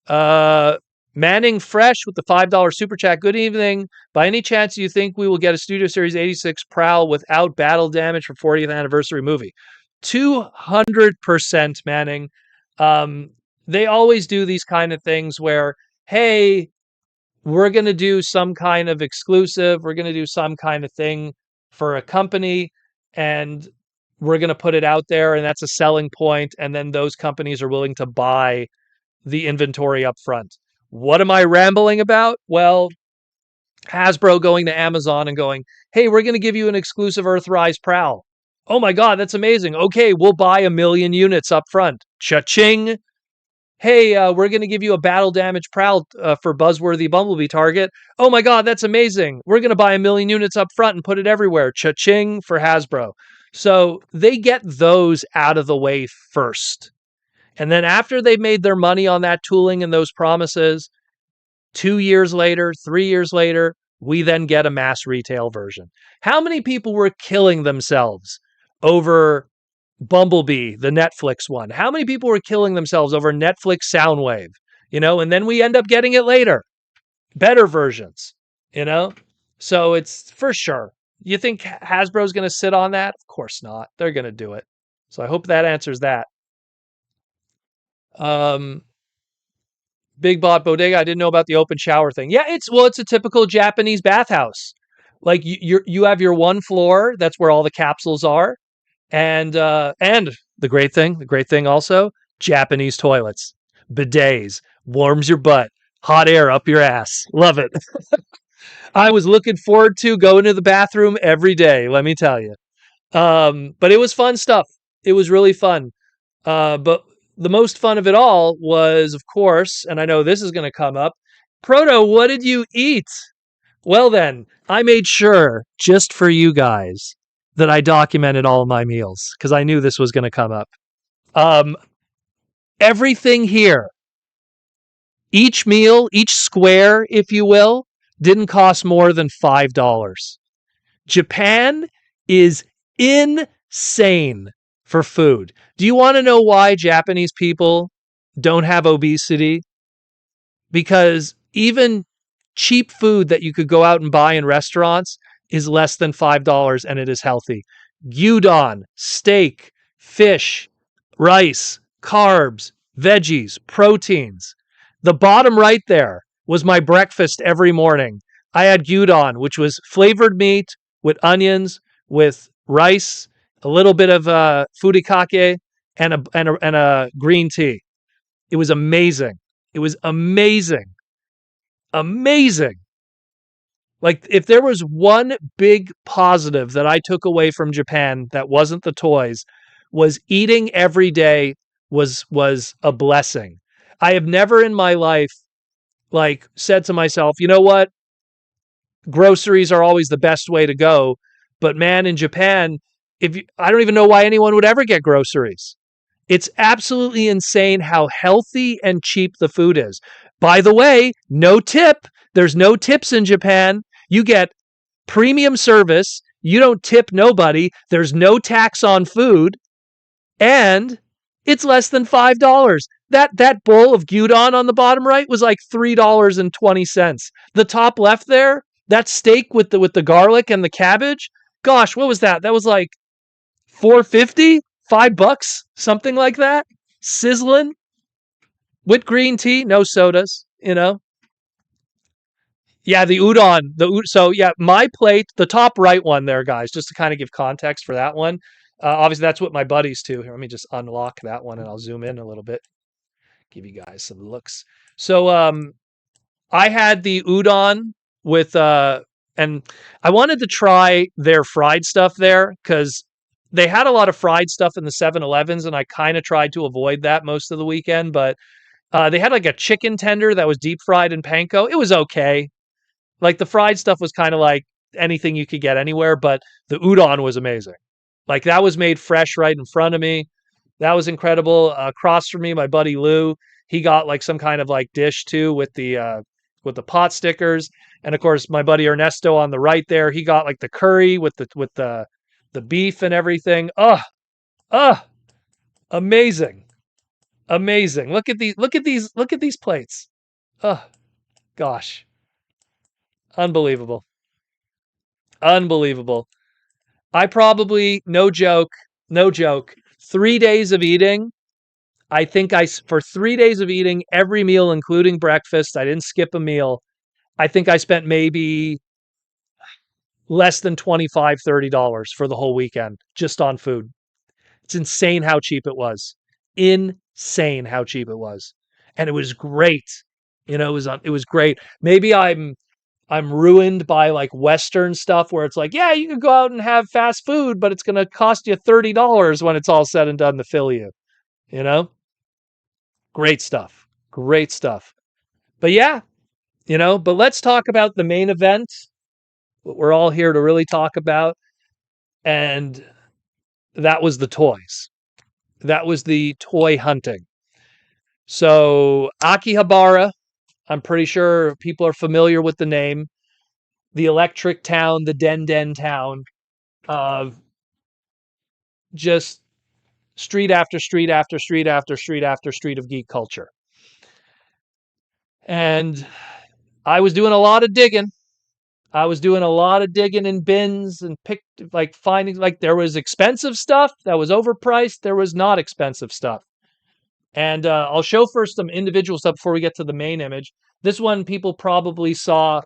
S2: Manning Fresh with the $5 super chat. Good evening. By any chance, do you think we will get a Studio Series 86 Prowl without battle damage for 40th anniversary movie? 200% Manning. They always do these kind of things where, hey, we're going to do some kind of exclusive. We're going to do some kind of thing for a company, and we're going to put it out there, and that's a selling point. And then those companies are willing to buy the inventory up front. What am I rambling about? Well, Hasbro going to Amazon and going, hey, we're going to give you an exclusive Earthrise Prowl. Oh my God, that's amazing. Okay, we'll buy 1 million units up front. Cha-ching. Hey, we're going to give you a battle damage Prowl for Buzzworthy Bumblebee target. Oh my God, that's amazing. We're going to buy 1 million units up front and put it everywhere. Cha-ching for Hasbro. So they get those out of the way first. And then after they've made their money on that tooling and those promises, 2 years later, 3 years later, we then get a mass retail version. How many people were killing themselves over Bumblebee, the Netflix one? How many people were killing themselves over Netflix Soundwave? And then we end up getting it later. Better versions, So it's for sure. You think Hasbro's going to sit on that? Of course not. They're going to do it. So I hope that answers that. Big Bot Bodega, I didn't know about the open shower thing. Yeah, it's a typical Japanese bathhouse. Like you have your one floor, that's where all the capsules are. And the great thing also, Japanese toilets, bidets, warms your butt, hot air up your ass. Love it. I was looking forward to going to the bathroom every day, let me tell you. But it was fun stuff. It was really fun. But the most fun of it all was, of course, and I know this is going to come up, Proto, what did you eat? Well then, I made sure, just for you guys, that I documented all of my meals, because I knew this was going to come up. Everything here, each meal, each square, if you will, didn't cost more than $5. Japan is insane for food. Do you want to know why Japanese people don't have obesity? Because even cheap food that you could go out and buy in restaurants is less than $5 and it is healthy. Gyudon, steak, fish, rice, carbs, veggies, proteins. The bottom right there was my breakfast every morning. I had gyudon, which was flavored meat with onions, with rice, a little bit of furikake, and a green tea. It was amazing. It was amazing. Amazing. Like, if there was one big positive that I took away from Japan that wasn't the toys, was eating every day was a blessing. I have never in my life, said to myself, you know what? Groceries are always the best way to go. But man, in Japan, I don't even know why anyone would ever get groceries. It's absolutely insane how healthy and cheap the food is. By the way, no tip. There's no tips in Japan. You get premium service. You don't tip nobody. There's no tax on food. And It's less than $5. That bowl of gyudon on the bottom right was like $3.20. The top left there, that steak with the garlic and the cabbage, gosh, what was that? That was like $4.50, $5, something like that. Sizzling with green tea, no sodas, Yeah, the udon. So yeah, my plate, the top right one there, guys, just to kind of give context for that one. Obviously, that's what my buddies too. Here, let me just unlock that one and I'll zoom in a little bit, give you guys some looks. So I had the udon with and I wanted to try their fried stuff there because they had a lot of fried stuff in the 7-Elevens, and I kind of tried to avoid that most of the weekend. But they had like a chicken tender that was deep fried in panko. It was okay. Like the fried stuff was kind of like anything you could get anywhere, but the udon was amazing. Like that was made fresh right in front of me. That was incredible. Across from me, my buddy Lou, he got like some kind of like dish too with the pot stickers, and of course my buddy Ernesto on the right there, he got like the curry with the beef and everything. Amazing, amazing. Look at these plates. Gosh, unbelievable, unbelievable. I probably, no joke, 3 days of eating. I think for 3 days of eating every meal, including breakfast, I didn't skip a meal. I think I spent maybe less than $25-$30 for the whole weekend just on food. It's insane how cheap it was. Insane how cheap it was. And it was great. It was great. Maybe I'm ruined by like Western stuff where it's like, yeah, you can go out and have fast food, but it's going to cost you $30 when it's all said and done to fill you, you know? Great stuff. Great stuff. But yeah, but let's talk about the main event, what we're all here to really talk about. And that was the toys. That was the toy hunting. So Akihabara, I'm pretty sure people are familiar with the name. The electric town, the Den town of just street after street after street after street after street of geek culture. And I was doing a lot of digging. I was doing a lot of digging in bins and finding, like, there was expensive stuff that was overpriced. There was not expensive stuff. And I'll show first some individual stuff before we get to the main image. This one people probably saw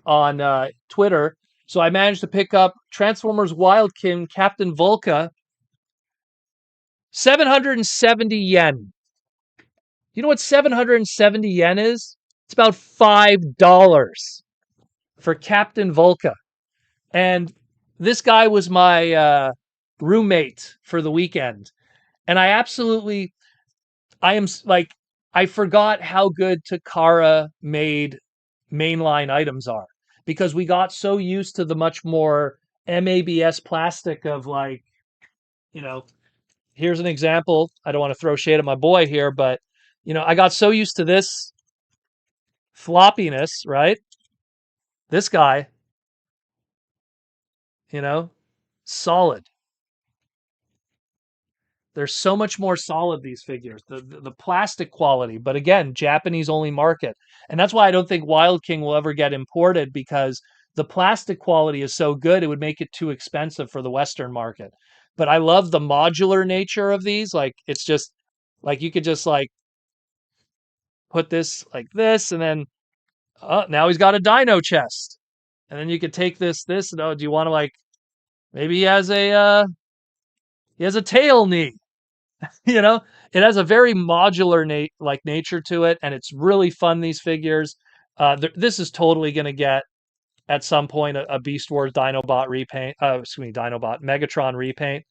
S2: on Twitter. So I managed to pick up Transformers Wild King Captain Volca, 770 yen. You know what 770 yen is? It's about $5 for Captain Volca. And this guy was my roommate for the weekend. And I forgot how good Takara made mainline items are, because we got so used to the much more MABS plastic of, like, here's an example. I don't want to throw shade at my boy here, but, I got so used to this floppiness, right? This guy, solid. They're so much more solid, these figures. The plastic quality, but again, Japanese only market. And that's why I don't think Wild King will ever get imported, because the plastic quality is so good, it would make it too expensive for the Western market. But I love the modular nature of these. Like, it's just like you could just like put this like this, and then now he's got a dino chest. And then you could take this, and do you want to, like, maybe he has a tail knee. It has a very modular nature to it, and it's really fun, these figures. This is totally going to get at some point a Beast Wars Dinobot repaint. Dinobot Megatron repaint.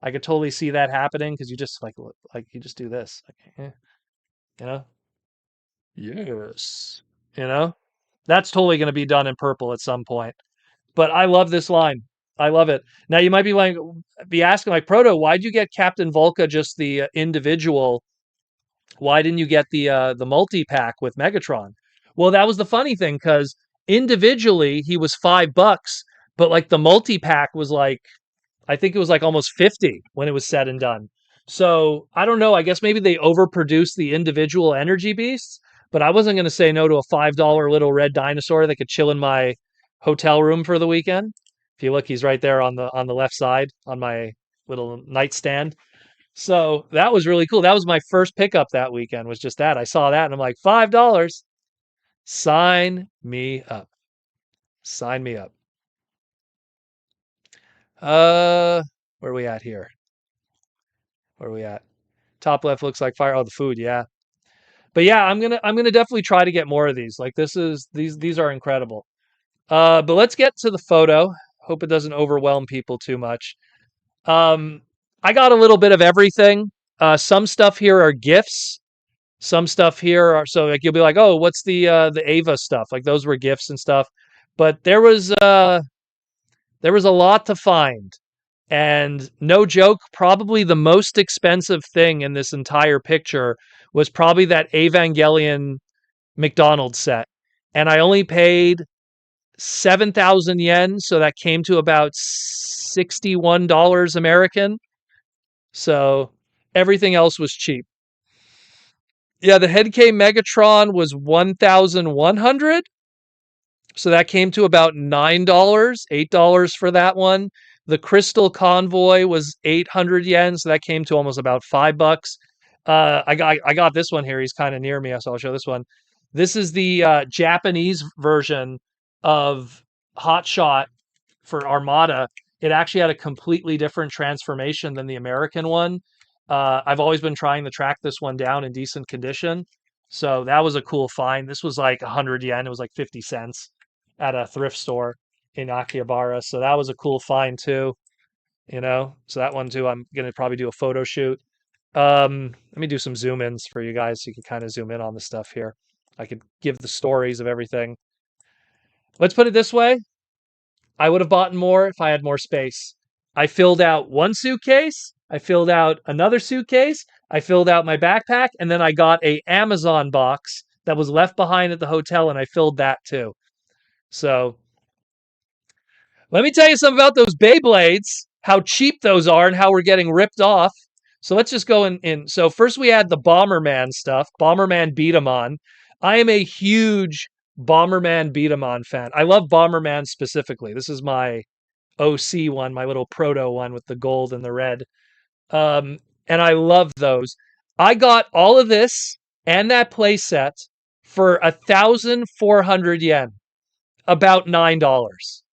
S2: I could totally see that happening, because you just you just do this, yes, that's totally going to be done in purple at some point. But I love this line. I love it. Now you might be asking, like, Proto, why'd you get Captain Volca just the individual? Why didn't you get the multi-pack with Megatron? Well, that was the funny thing, because individually he was $5, but like the multi-pack was like, I think it was like almost 50 when it was said and done. So I don't know. I guess maybe they overproduced the individual energy beasts, but I wasn't going to say no to a $5 little red dinosaur that could chill in my hotel room for the weekend. If you look, he's right there on the left side on my little nightstand. So that was really cool. That was my first pickup that weekend. Was just that I saw that and I'm like $5. Sign me up. Sign me up. Where are we at here? Where are we at? Top left looks like fire. Oh, the food, yeah. But yeah, I'm gonna definitely try to get more of these. Like these are incredible. But let's get to the photo. Hope it doesn't overwhelm people too much. I got a little bit of everything. Some stuff here are gifts. Some stuff here are so like you'll be like, oh, what's the Ava stuff? Like those were gifts and stuff. But there was a lot to find. And no joke, probably the most expensive thing in this entire picture was probably that Evangelion McDonald's set. And I only paid 7,000 yen, so that came to about $61 American. So everything else was cheap. Yeah, the Head K Megatron was 1,100. So that came to about $9, $8 for that one. The Crystal Convoy was 800 yen, so that came to almost about $5. I got this one here. He's kind of near me, so I'll show this one. This is the Japanese version of Hot Shot for Armada. It actually had a completely different transformation than the American one. I've always been trying to track this one down in decent condition. So that was a cool find. This was like 100 yen. It was like 50 cents at a thrift store in Akihabara. So that was a cool find too, you know. So that one too, I'm gonna probably do a photo shoot. Let me do some zoom ins for you guys so you can kind of zoom in on the stuff here. I could give the stories of everything. Let's put it this way. I would have bought more if I had more space. I filled out one suitcase, I filled out another suitcase, I filled out my backpack, and then I got a Amazon box that was left behind at the hotel and I filled that too. So let me tell you something about those Beyblades, how cheap those are and how we're getting ripped off. So let's just go in. So first we had the Bomberman stuff, Bomberman Beat 'em On. I am a huge Bomberman Beat 'em On fan. I love Bomberman specifically. This is my OC one, my little proto one with the gold and the red. And I love those. I got all of this and that playset for 1,400 yen, about $9.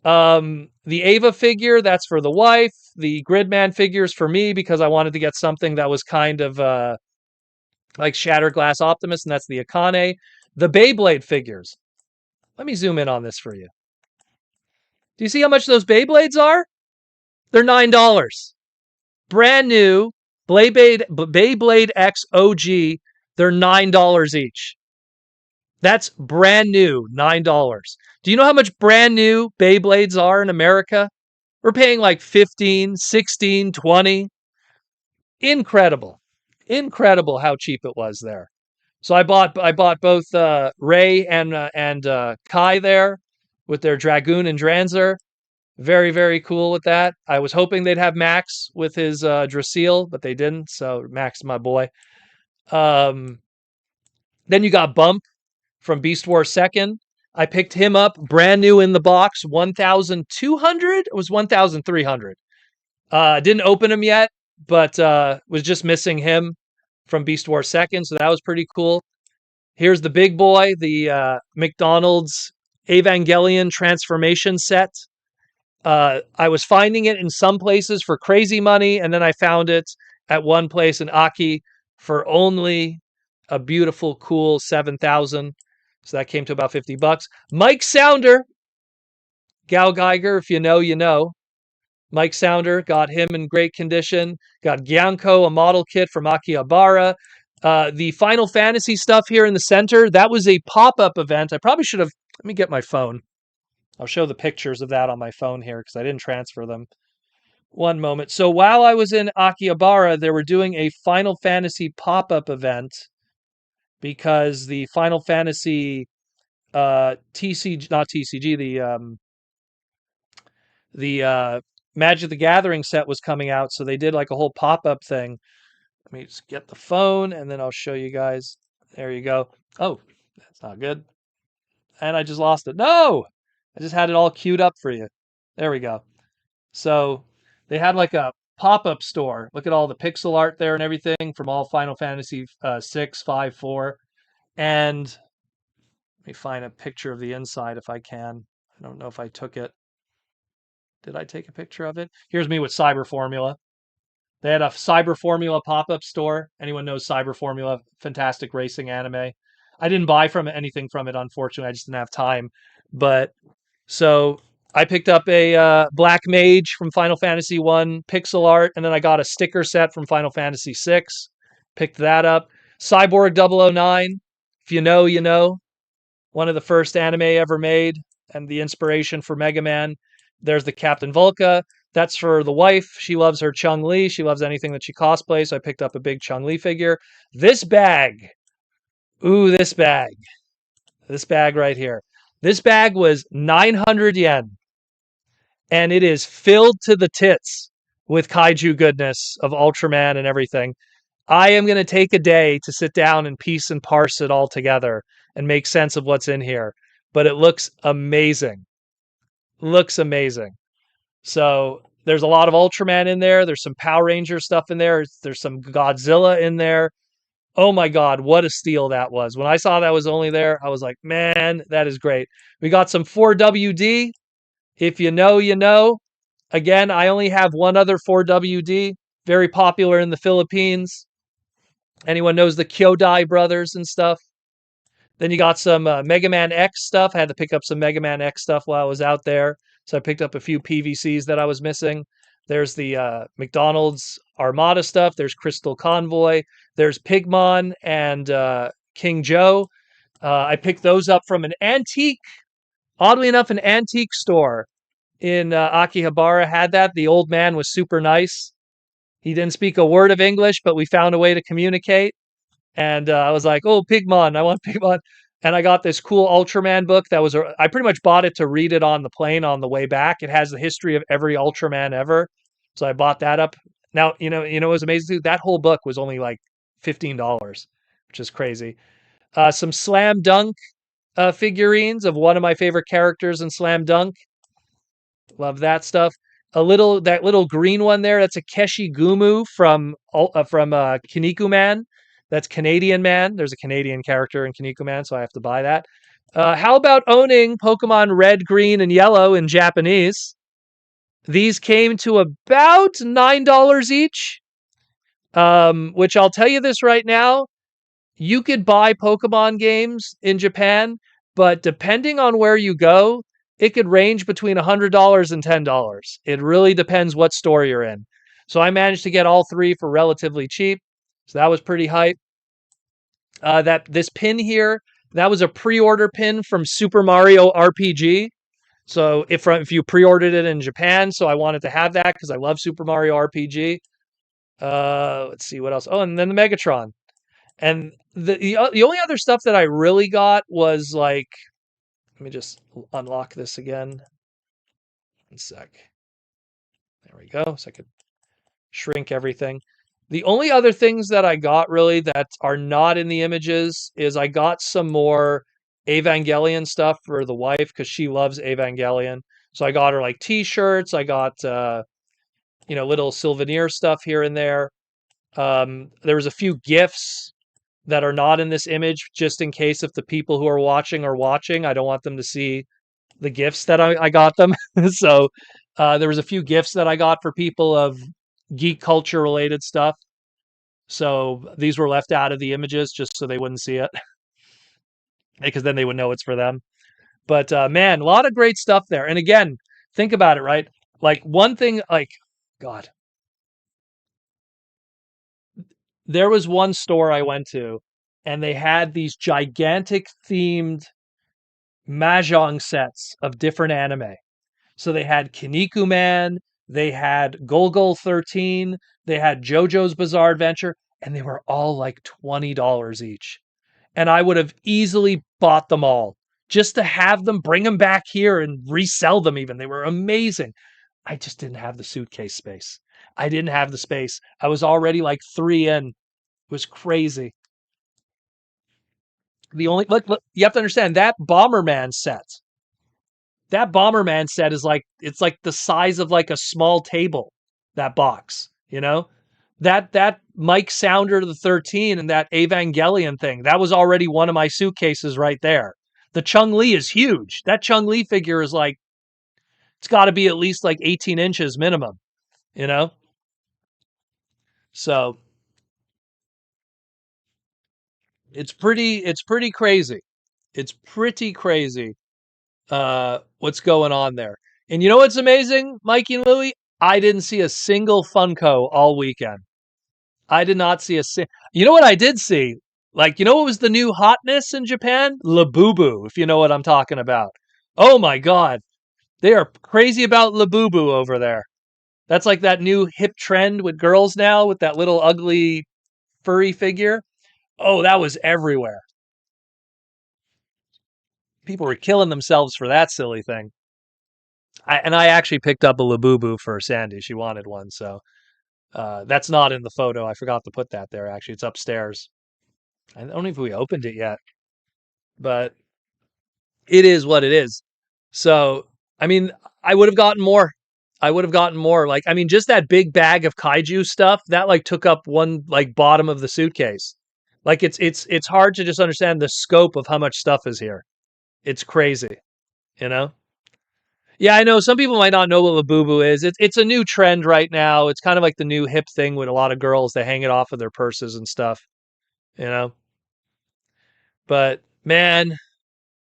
S2: The Ava figure, that's for the wife. The Gridman figures for me because I wanted to get something that was kind of like Shattered Glass Optimus, and that's the Akane. The Beyblade figures. Let me zoom in on this for you. Do you see how much those Beyblades are? They're $9. Brand new Beyblade X OG. They're $9 each. That's brand new, $9. Do you know how much brand new Beyblades are in America? We're paying like 15, 16, 20. Incredible. Incredible how cheap it was there. So I bought both Ray and Kai there with their Dragoon and Dranzer. Very, very cool with that. I was hoping they'd have Max with his Drasil, but they didn't. So Max, my boy. Then you got Bump from Beast Wars 2nd. I picked him up brand new in the box, 1,200. It was 1,300. Didn't open him yet, but was just missing him from Beast Wars 2nd, so that was pretty cool. Here's the big boy, the McDonald's Evangelion transformation set. I was finding it in some places for crazy money, and then I found it at one place in Aki for only a beautiful, cool 7,000. So that came to about $50. Mike Sounder, Gal Geiger, if you know, you know. Mike Sounder, got him in great condition. Got Gyanko, a model kit from Akihabara. The Final Fantasy stuff here in the center, that was a pop-up event. I probably should have, let me get my phone. I'll show the pictures of that on my phone here because I didn't transfer them. One moment. So while I was in Akihabara, they were doing a Final Fantasy pop-up event because the Final Fantasy TCG, not TCG, the Magic the Gathering set was coming out, so they did like a whole pop-up thing. Let me just get the phone, and then I'll show you guys. There you go. Oh, that's not good. And I just lost it. No! I just had it all queued up for you. There we go. So they had like a pop-up store. Look at all the pixel art there and everything from all Final Fantasy 6, 5, 4. And let me find a picture of the inside if I can. I don't know if I took it. Did I take a picture of it? Here's me with Cyber Formula. They had a Cyber Formula pop-up store. Anyone knows Cyber Formula? Fantastic racing anime. I didn't buy anything from it, unfortunately. I just didn't have time. But so I picked up a Black Mage from Final Fantasy 1 pixel art, and then I got a sticker set from Final Fantasy 6. Picked that up. Cyborg 009. If you know, you know. One of the first anime ever made, and the inspiration for Mega Man. There's the Captain Volca. That's for the wife. She loves her Chun-Li. She loves anything that she cosplays. So I picked up a big Chun-Li figure. This bag. Ooh, this bag. This bag right here. This bag was 900 yen. And it is filled to the tits with kaiju goodness of Ultraman and everything. I am going to take a day to sit down and piece and parse it all together and make sense of what's in here. But it looks amazing. Looks amazing. So there's a lot of Ultraman in there. There's some Power Ranger stuff in there. There's some Godzilla in there. Oh my God, what a steal that was. When I saw that was only there, I was like, man, that is great. We got some 4WD. If you know, you know. Again, I only have one other 4WD. Very popular in the Philippines. Anyone knows the Kyodai brothers and stuff? Then you got some Mega Man X stuff. I had to pick up some Mega Man X stuff while I was out there. So I picked up a few PVCs that I was missing. There's the McDonald's Armada stuff. There's Crystal Convoy. There's Pigmon and King Joe. I picked those up from an antique, oddly enough, an antique store in Akihabara had that. The old man was super nice. He didn't speak a word of English, but we found a way to communicate. And I was like, oh, Pigmon, I want Pigmon. And I got this cool Ultraman book that was, I pretty much bought it to read it on the plane on the way back. It has the history of every Ultraman ever. So I bought that up. Now, it was amazing too. That whole book was only like $15, which is crazy. Some Slam Dunk figurines of one of my favorite characters in Slam Dunk. Love that stuff. That little green one there, that's a Keshi Gumu from Kinnikuman Man. That's Canadian Man. There's a Canadian character in Kinnikuman Man, so I have to buy that. How about owning Pokemon Red, Green, and Yellow in Japanese? These came to about $9 each, which I'll tell you this right now. You could buy Pokemon games in Japan, but depending on where you go, it could range between $100 and $10. It really depends what store you're in. So I managed to get all three for relatively cheap. So that was pretty hype. This pin here, that was a pre-order pin from Super Mario RPG. So if you pre-ordered it in Japan, so I wanted to have that because I love Super Mario RPG. Let's see what else. Oh, and then the Megatron. And the only other stuff that I really got was like, let me just unlock this again. 1 sec. There we go. So I could shrink everything. The only other things that I got really that are not in the images is I got some more Evangelion stuff for the wife because she loves Evangelion. So I got her like t-shirts. I got, little souvenir stuff here and there. There was a few gifts that are not in this image just in case if the people who are watching. I don't want them to see the gifts that I got them. So there was a few gifts that I got for people of geek culture related stuff. So these were left out of the images just so they wouldn't see it because then they would know it's for them. But man, a lot of great stuff there. And again, think about it, right? Like one thing, God, there was one store I went to and they had these gigantic themed mahjong sets of different anime. So they had Kinnikuman, they had Golgol 13, they had JoJo's Bizarre Adventure, and they were all like $20 each. And I would have easily bought them all just to have them, bring them back here and resell them even. They were amazing. I just didn't have the suitcase space. I didn't have the space. I was already like 3 in. It was crazy. The only look, you have to understand that Bomberman set. That Bomberman set is like it's like the size of like a small table. That box, that Mike Sounder the 13 and that Evangelion thing. That was already one of my suitcases right there. The Chung Li is huge. That Chung Li figure is like it's got to be at least like 18 inches minimum. You know, so it's pretty crazy. It's pretty crazy what's going on there. And you know what's amazing, Mikey and Louie? I didn't see a single Funko all weekend. I did not see You know what I did see? Like, you know what was the new hotness in Japan? Labubu, if you know what I'm talking about. Oh my God. They are crazy about Labubu over there. That's like that new hip trend with girls now with that little ugly furry figure. Oh, that was everywhere. People were killing themselves for that silly thing. I actually picked up a Labubu for Sandy. She wanted one, so that's not in the photo. I forgot to put that there. Actually, it's upstairs. I don't know if we opened it yet, but it is what it is. So, I mean, I would have gotten more. I would have gotten more. Like, I mean, just that big bag of kaiju stuff that like took up one like bottom of the suitcase. Like, it's hard to just understand the scope of how much stuff is here. It's crazy, you know. Yeah, I know some people might not know what Labubu is. It's a new trend right now. It's kind of like the new hip thing with a lot of girls. They hang it off of their purses and stuff, you know. But man,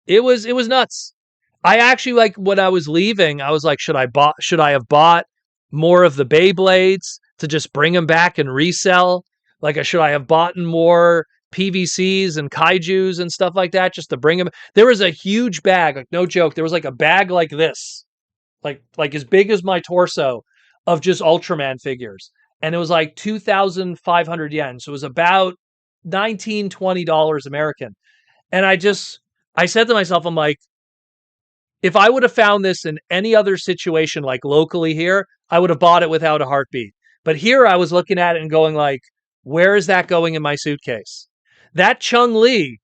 S2: it was nuts. I actually like when I was leaving, I was like, should I have bought more of the Beyblades to just bring them back and resell? Like, should I have bought more PVCs and kaijus and stuff like that just to bring them? There was a huge bag, like no joke. There was like a bag like this, like as big as my torso, of just Ultraman figures, and it was like 2,500 yen. So it was about 19-20 dollars American. And I said to myself, I'm like, if I would have found this in any other situation, like locally here, I would have bought it without a heartbeat. But here I was looking at it and going like, where is that going in my suitcase? That Chung Li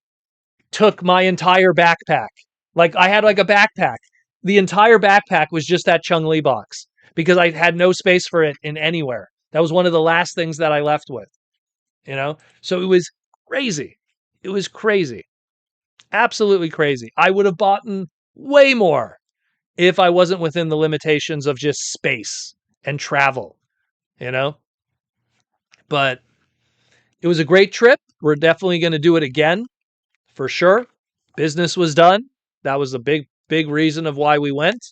S2: took my entire backpack. Like I had like a backpack. The entire backpack was just that Chung Li box because I had no space for it in anywhere. That was one of the last things that I left with. So it was crazy. It was crazy. Absolutely crazy. I would have bought way more if I wasn't within the limitations of just space and travel, you know? But it was a great trip. We're definitely going to do it again for sure. Business was done. That was a big reason of why we went.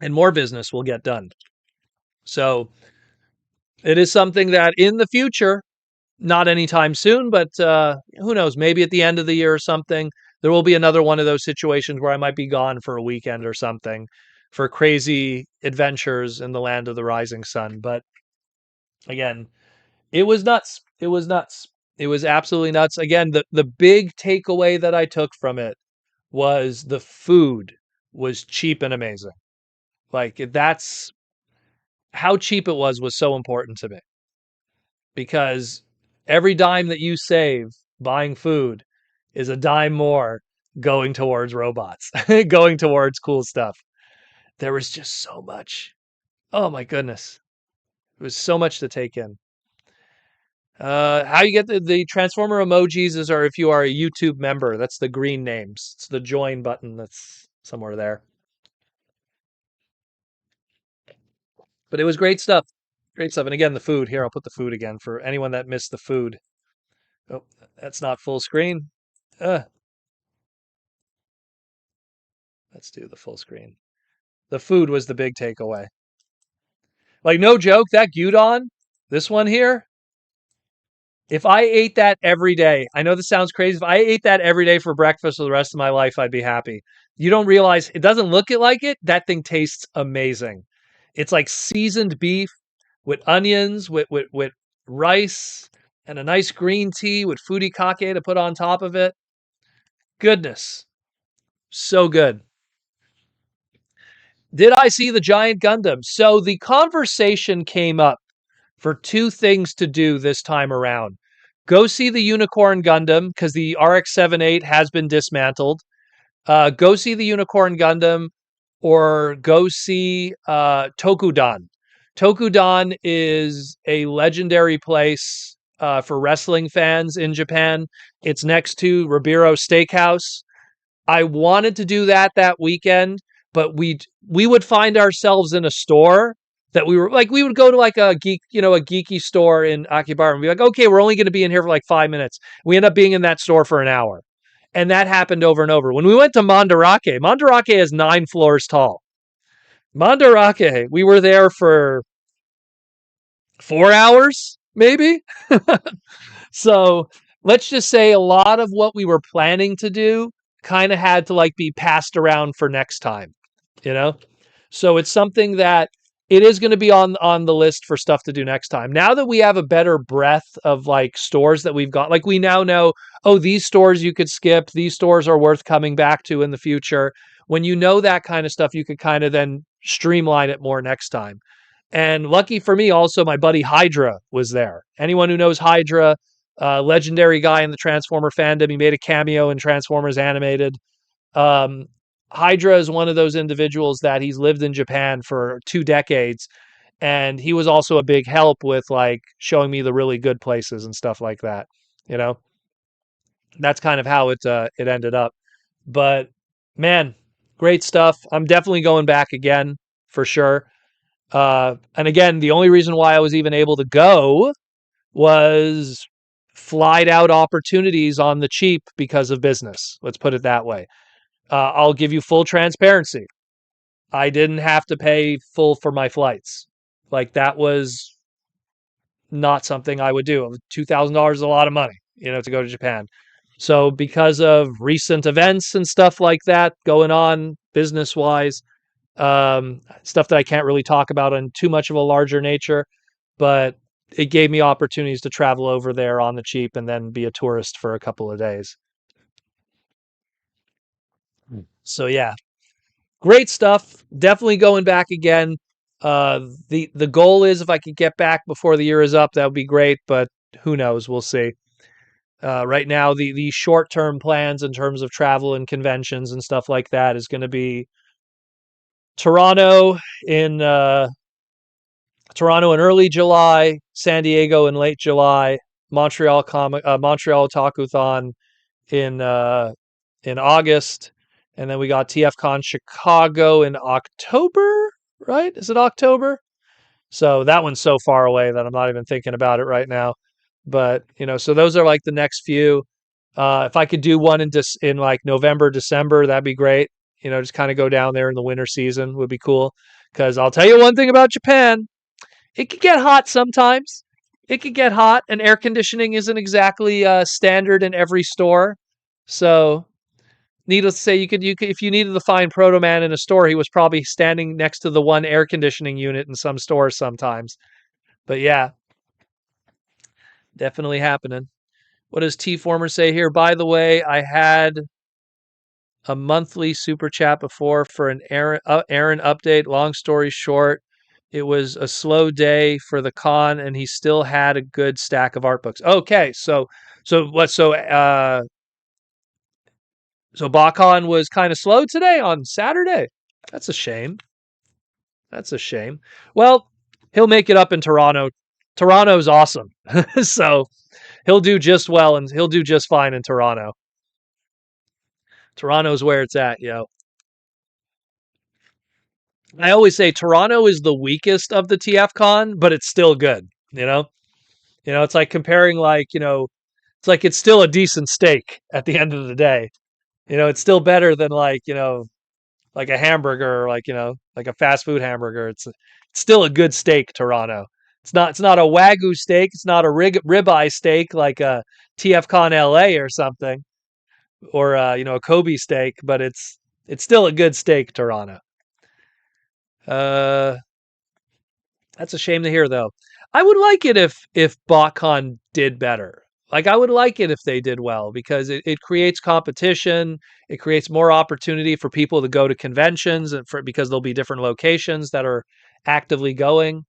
S2: And more business will get done. So it is something that in the future, not anytime soon, but who knows, maybe at the end of the year or something, there will be another one of those situations where I might be gone for a weekend or something for crazy adventures in the land of the rising sun. But again, it was nuts. It was nuts. It was absolutely nuts. Again, the big takeaway that I took from it was the food was cheap and amazing. Like that's how cheap it was so important to me because every dime that you save buying food is a dime more going towards robots, going towards cool stuff. There was just so much. Oh my goodness. It was so much to take in. How you get the Transformer emojis is, or if you are a YouTube member, that's the green names. It's the join button that's somewhere there. But it was great stuff. Great stuff. And again, the food. Here, I'll put the food again for anyone that missed the food. Oh, that's not full screen. Let's do the full screen. The food was the big takeaway. Like, no joke, that gyudon, this one here, if I ate that every day, I know this sounds crazy. If I ate that every day for breakfast for the rest of my life, I'd be happy. You don't realize it doesn't look it like it. That thing tastes amazing. It's like seasoned beef with onions, with rice, and a nice green tea with furikake to put on top of it. Goodness. So good. Did I see the giant Gundam? So the conversation came up for two things to do this time around. Go see the Unicorn Gundam because the RX-78 has been dismantled. Go see the Unicorn Gundam or go see Tokudan. Tokudan is a legendary place for wrestling fans in Japan. It's next to Ribero Steakhouse. I wanted to do that weekend, but we would find ourselves in a store that we would go to like a geeky store in Akihabara and be like, okay, we're only going to be in here for like 5 minutes. We end up being in that store for an hour. And that happened over and over. When we went to Mandarake is 9 floors tall. Mandarake, we were there for 4 hours, maybe. So let's just say a lot of what we were planning to do kind of had to like be passed around for next time, you know? So it's something that it is going to be on the list for stuff to do next time. Now that we have a better breadth of like stores that we've got, like we now know, oh, these stores you could skip, these stores are worth coming back to in the future. When you know that kind of stuff, you could kind of then streamline it more next time. And lucky for me, also, my buddy Hydra was there. Anyone who knows Hydra, legendary guy in the Transformer fandom, he made a cameo in Transformers Animated. Um, Hydra is one of those individuals that he's lived in Japan for 2 decades, and he was also a big help with like showing me the really good places and stuff like that. You know, that's kind of how it ended up. But man, great stuff. I'm definitely going back again for sure. And again, the only reason why I was even able to go was flied out opportunities on the cheap because of business. Let's put it that way. I'll give you full transparency. I didn't have to pay full for my flights. Like that was not something I would do. $2,000 is a lot of money, to go to Japan. So because of recent events and stuff like that going on business wise, stuff that I can't really talk about on too much of a larger nature, but it gave me opportunities to travel over there on the cheap and then be a tourist for a couple of days. So yeah, great stuff. Definitely going back again. The goal is if I could get back before the year is up, that would be great. But who knows? We'll see. Right now, the short term plans in terms of travel and conventions and stuff like that is going to be Toronto in early July, San Diego in late July, Montreal Otakuthon in August, and then we got TFCon Chicago in October, right? Is it October? So that one's so far away that I'm not even thinking about it right now. But so those are like the next few. If I could do one in like November, December, that'd be great. Just kind of go down there in the winter season would be cool. Because I'll tell you one thing about Japan, it could get hot sometimes. It could get hot, and air conditioning isn't exactly standard in every store. So needless to say, you could if you needed to find Proto Man in a store, he was probably standing next to the one air conditioning unit in some stores sometimes. But yeah, definitely happening. What does T Former say here? By the way, I had a monthly super chat before for an Aaron update. Long story short, it was a slow day for the con, and he still had a good stack of art books. Okay, so what? So BotCon was kind of slow today on Saturday. That's a shame. That's a shame. Well, he'll make it up in Toronto. Toronto's awesome, so he'll do just well, and he'll do just fine in Toronto. Toronto's where it's at, yo. I always say Toronto is the weakest of the TFCon, but it's still good. It's like comparing it's like it's still a decent steak at the end of the day. It's still better than like a hamburger or like a fast food hamburger. It's still a good steak, Toronto. It's not a Wagyu steak. It's not a ribeye steak like a TFCon LA or something, or a Kobe steak, but it's still a good steak, Toronto. Uh, that's a shame to hear, though. I would like it if BotCon did better. Like I would like it if they did well because it creates competition. It creates more opportunity for people to go to conventions and because there'll be different locations that are actively going.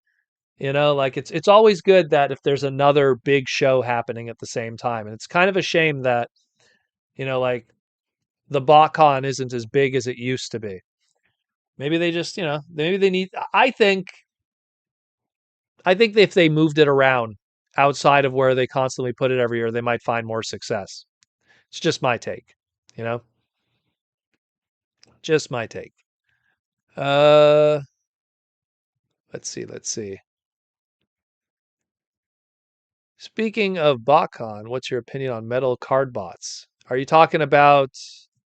S2: Like it's always good that if there's another big show happening at the same time. And it's kind of a shame that, like the BotCon isn't as big as it used to be. Maybe they just, maybe they need I think if they moved it around outside of where they constantly put it every year, they might find more success. It's just my take, you know? Just my take. Uh let's see. Speaking of BotCon, what's your opinion on metal card bots? Are you talking about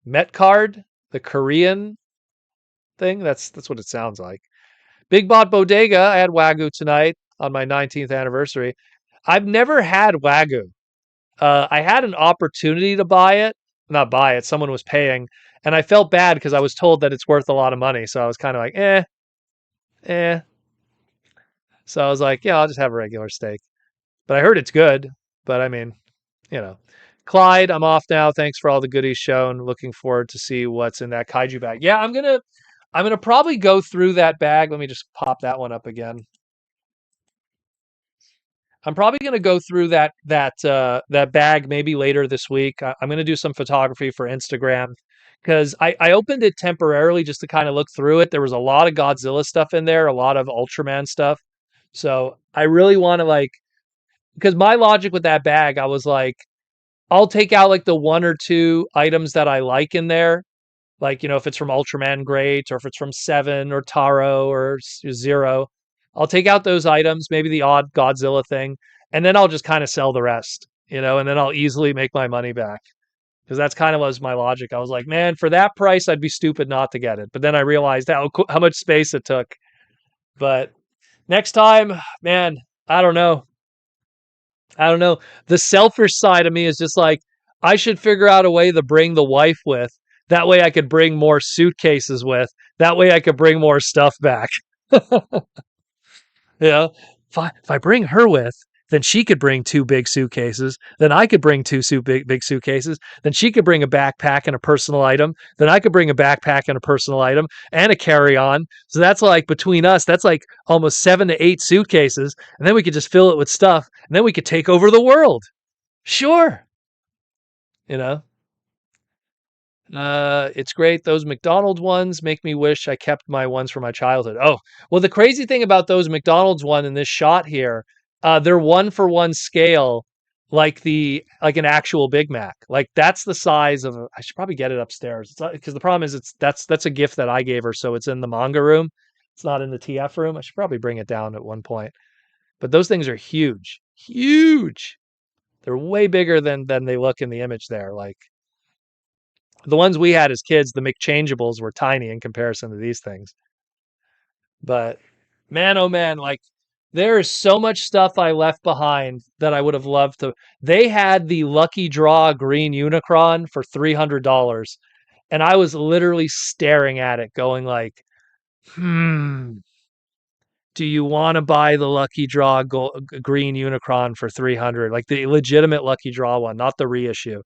S2: Metcard, the Korean thing? That's what it sounds like. Big Bot Bodega, I had Wagyu tonight on my 19th anniversary. I've never had Wagyu. I had an opportunity to buy it, not buy it. Someone was paying, and I felt bad because I was told that it's worth a lot of money. So I was kind of like, eh. So I was like, yeah, I'll just have a regular steak. But I heard it's good. But I mean, you know, Clyde, I'm off now. Thanks for all the goodies shown. Looking forward to see what's in that kaiju bag. Yeah, I'm gonna probably go through that bag. Let me just pop that one up again. I'm probably going to go through that bag maybe later this week. I'm going to do some photography for Instagram because I opened it temporarily just to kind of look through it. There was a lot of Godzilla stuff in there, a lot of Ultraman stuff. So I really want to because my logic with that bag, I was like, I'll take out like the one or two items that I like in there. Like, if it's from Ultraman, great, or if it's from Seven or Taro or Zero, I'll take out those items, maybe the odd Godzilla thing, and then I'll just kind of sell the rest, and then I'll easily make my money back. Because that's kind of was my logic. I was like, man, for that price, I'd be stupid not to get it. But then I realized how much space it took. But next time, man, I don't know. I don't know. The selfish side of me is just like, I should figure out a way to bring the wife with. That way I could bring more suitcases with. That way I could bring more stuff back. If I bring her with, then she could bring two big suitcases. Then I could bring two big suitcases. Then she could bring a backpack and a personal item. Then I could bring a backpack and a personal item and a carry on. So that's like between us, that's like almost 7 to 8 suitcases. And then we could just fill it with stuff. And then we could take over the world. Sure. You know, it's great. Those McDonald's ones make me wish I kept my ones from my childhood. Oh, well, the crazy thing about those McDonald's one in this shot here, they're 1-for-1 scale, like an actual Big Mac. Like that's the size of. I should probably get it upstairs because the problem is that's a gift that I gave her, so it's in the manga room. It's not in the TF room. I should probably bring it down at one point. But those things are huge, huge. They're way bigger than they look in the image there. Like the ones we had as kids, the McChangeables were tiny in comparison to these things. But man, oh man, like there is so much stuff I left behind that I would have loved to. They had the lucky draw green Unicron for $300, and I was literally staring at it, going like, do you want to buy the lucky draw green Unicron for 300, like the legitimate lucky draw one, not the reissue,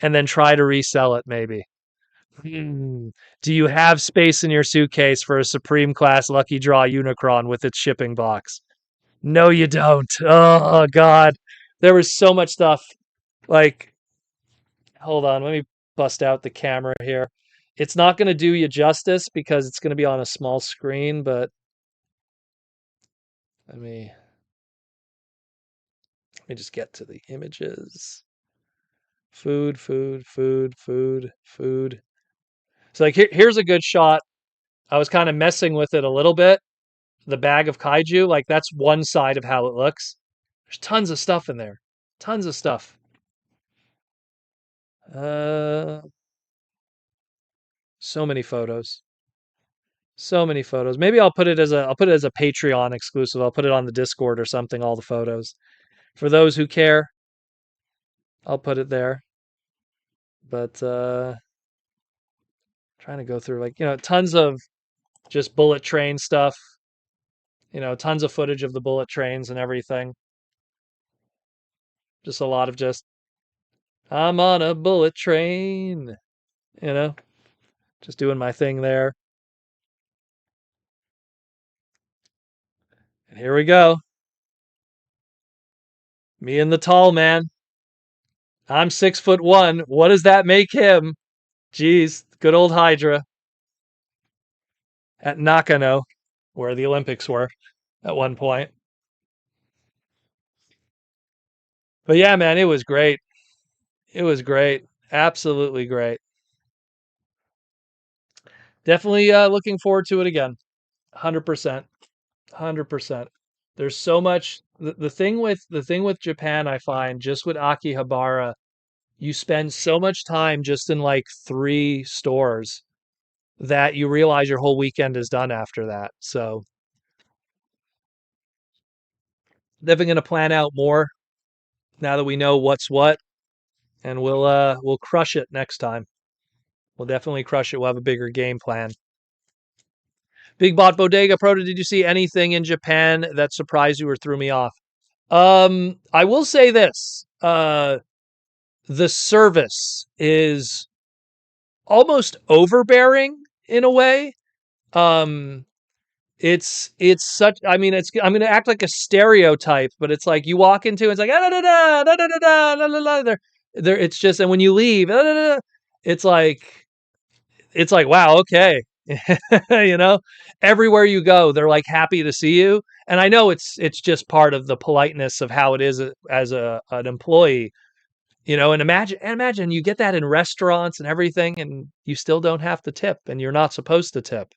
S2: and then try to resell it maybe? Do you have space in your suitcase for a Supreme Class Lucky Draw Unicron with its shipping box? No, you don't. Oh, God. There was so much stuff. Like, hold on. Let me bust out the camera here. It's not going to do you justice because it's going to be on a small screen, but let me just get to the images. Food, food, food, food, food. So, like, here's a good shot. I was kind of messing with it a little bit. The bag of kaiju, like that's one side of how it looks. There's tons of stuff in there. Tons of stuff. Uh so many photos. So many photos. Maybe I'll put it as a Patreon exclusive. I'll put it on the Discord or something, all the photos. For those who care, I'll put it there. But trying to go through tons of just bullet train stuff. Tons of footage of the bullet trains and everything. Just a lot of just, I'm on a bullet train, you know, just doing my thing there. And here we go. Me and the tall man. I'm 6'1". What does that make him? Geez, good old Hydra at Nakano, where the Olympics were at one point. But yeah, man, it was great. It was great. Absolutely great. Definitely looking forward to it again. 100%. 100%. There's so much the thing with Japan, I find, just with Akihabara, you spend so much time just in like 3 stores that you realize your whole weekend is done after that. So definitely going to plan out more now that we know what's what, and we'll crush it next time. We'll definitely crush it. We'll have a bigger game plan. Big Bot Bodega Proto, did you see anything in Japan that surprised you or threw me off? I will say this. The service is almost overbearing in a way. Um, it's such. I mean, it's. I'm going to act like a stereotype, but it's like you walk into, it's like da da da da da da da da da da. There. It's just, and when you leave, da, da, da, it's like wow, okay. You know, everywhere you go, they're like happy to see you. And I know it's just part of the politeness of how it is as an employee, you know. And imagine you get that in restaurants and everything, and you still don't have to tip, and you're not supposed to tip.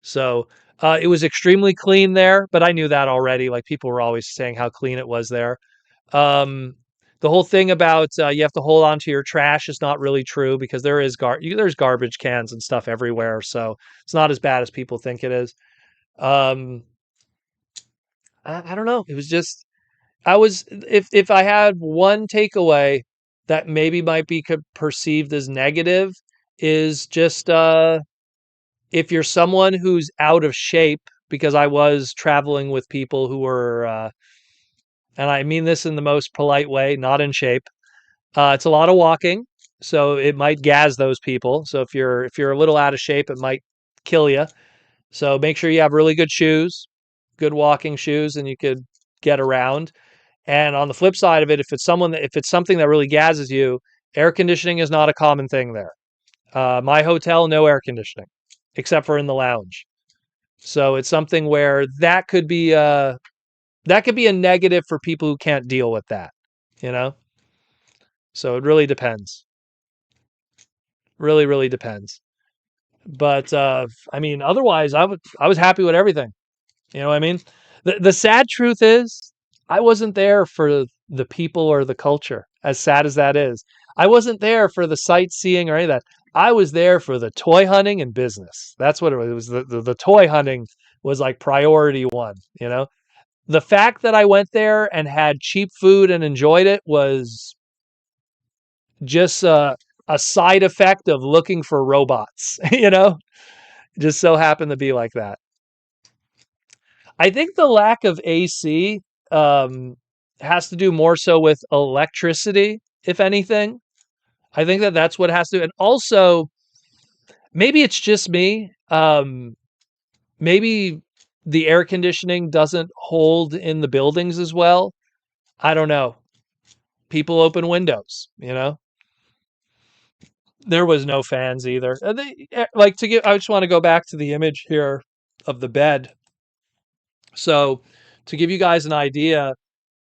S2: So it was extremely clean there, but I knew that already. Like people were always saying how clean it was there. Um, the whole thing about you have to hold on to your trash is not really true because there's garbage cans and stuff everywhere, so it's not as bad as people think it is. Um, I don't know. It was just I was if I had one takeaway that maybe might be perceived as negative is just if you're someone who's out of shape, because I was traveling with people who were, and I mean this in the most polite way, not in shape. It's a lot of walking, so it might gas those people. So if you're a little out of shape, it might kill you. So make sure you have really good shoes, good walking shoes, and you could get around. And on the flip side of it, if it's something that really gases you, air conditioning is not a common thing there. My hotel, no air conditioning, except for in the lounge. So it's something where that could be a negative for people who can't deal with that, you know? So it really depends. Really, really depends. But I mean, otherwise I was happy with everything. You know what I mean? The sad truth is I wasn't there for the people or the culture, as sad as that is. I wasn't there for the sightseeing or any of that. I was there for the toy hunting and business. That's what it was. It was the toy hunting was like priority one, you know? The fact that I went there and had cheap food and enjoyed it was just a side effect of looking for robots, you know? Just so happened to be like that. I think the lack of AC um, has to do more so with electricity, if anything. I think that that's what has to, and also maybe it's just me. Maybe the air conditioning doesn't hold in the buildings as well. I don't know. People open windows, you know. There was no fans either. Like to give, I just want to go back to the image here of the bed. So to give you guys an idea,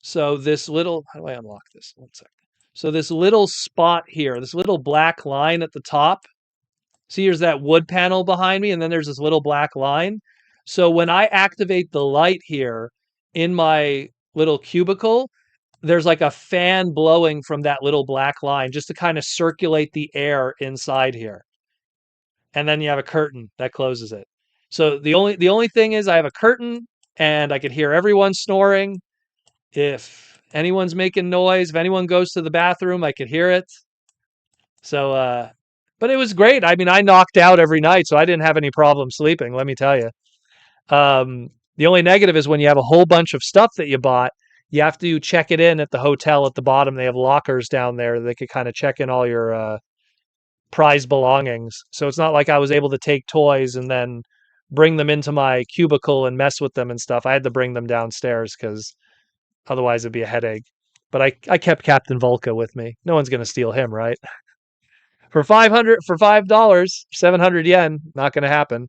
S2: so this little, how do I unlock this? One second. So this little spot here, this little black line at the top. See, here's that wood panel behind me, and then there's this little black line. So when I activate the light here in my little cubicle, there's like a fan blowing from that little black line just to kind of circulate the air inside here. And then you have a curtain that closes it. So the only thing is I have a curtain and I could hear everyone snoring. If anyone's making noise, if anyone goes to the bathroom, I could hear it. So but it was great. I mean, I knocked out every night, so I didn't have any problem sleeping, let me tell you. The only negative is when you have a whole bunch of stuff that you bought, you have to check it in at the hotel at the bottom. They have lockers down there. They could kind of check in all your prized belongings. So it's not like I was able to take toys and then bring them into my cubicle and mess with them and stuff. I had to bring them downstairs because otherwise it'd be a headache. But I kept Captain Volca with me. No one's going to steal him, right? For $5, 700 yen, not going to happen.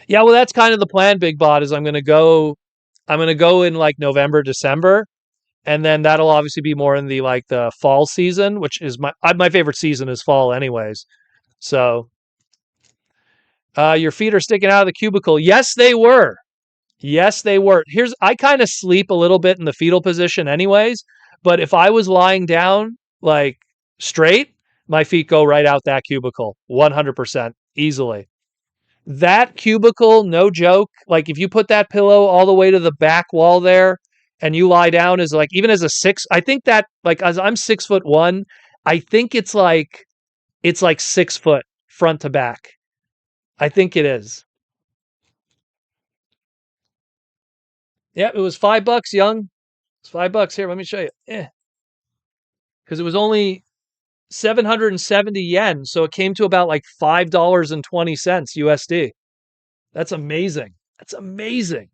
S2: Yeah, well, that's kind of the plan, Big Bot, is I'm going to go in like November, December, and then that'll obviously be more in the like the fall season, which is my favorite season is fall anyways. So, your feet are sticking out of the cubicle. Yes, they were. Yes, they were. I kind of sleep a little bit in the fetal position anyways, but if I was lying down like straight, my feet go right out that cubicle 100% easily. That cubicle, no joke, like if you put that pillow all the way to the back wall there and you lie down as like even as a 6, I think that like as I'm 6'1", I think it's like 6 foot front to back. I think it is. Yeah, it was $5, young. It's $5 here. Let me show you. Because it was only 770 yen, so it came to about like $5.20 USD. That's amazing. That's amazing.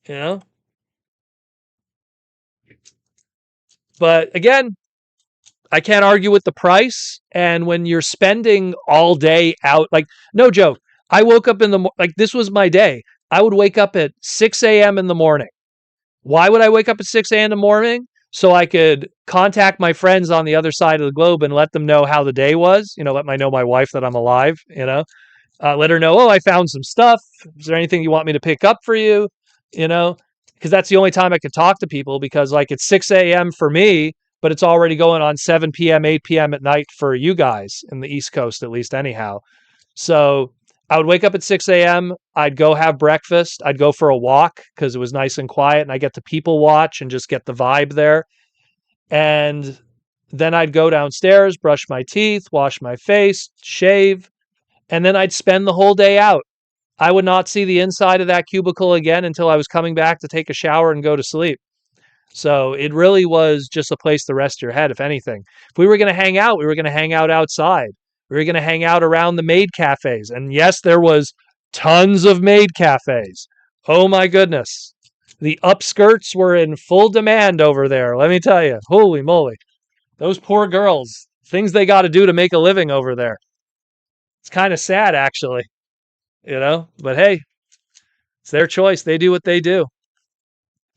S2: You know? But again, I can't argue with the price. And when you're spending all day out, like no joke, I woke up like this was my day. I would wake up at 6 a.m. in the morning. Why would I wake up at 6 a.m. in the morning? So I could contact my friends on the other side of the globe and let them know how the day was. Let my wife that I'm alive. Let her know, oh, I found some stuff. Is there anything you want me to pick up for you? Because that's the only time I could talk to people because like it's 6 a.m. for me, but it's already going on 7 p.m., 8 p.m. at night for you guys in the East Coast, at least anyhow. So I would wake up at 6 a.m. I'd go have breakfast. I'd go for a walk because it was nice and quiet and I get to people watch and just get the vibe there. And then I'd go downstairs, brush my teeth, wash my face, shave, and then I'd spend the whole day out. I would not see the inside of that cubicle again until I was coming back to take a shower and go to sleep. So it really was just a place to rest your head, if anything. If we were going to hang out, we were going to hang out outside. We were going to hang out around the maid cafes. And yes, there was tons of maid cafes. Oh my goodness. The upskirts were in full demand over there, let me tell you. Holy moly. Those poor girls. Things they got to do to make a living over there. It's kind of sad, actually. But hey, it's their choice. They do what they do.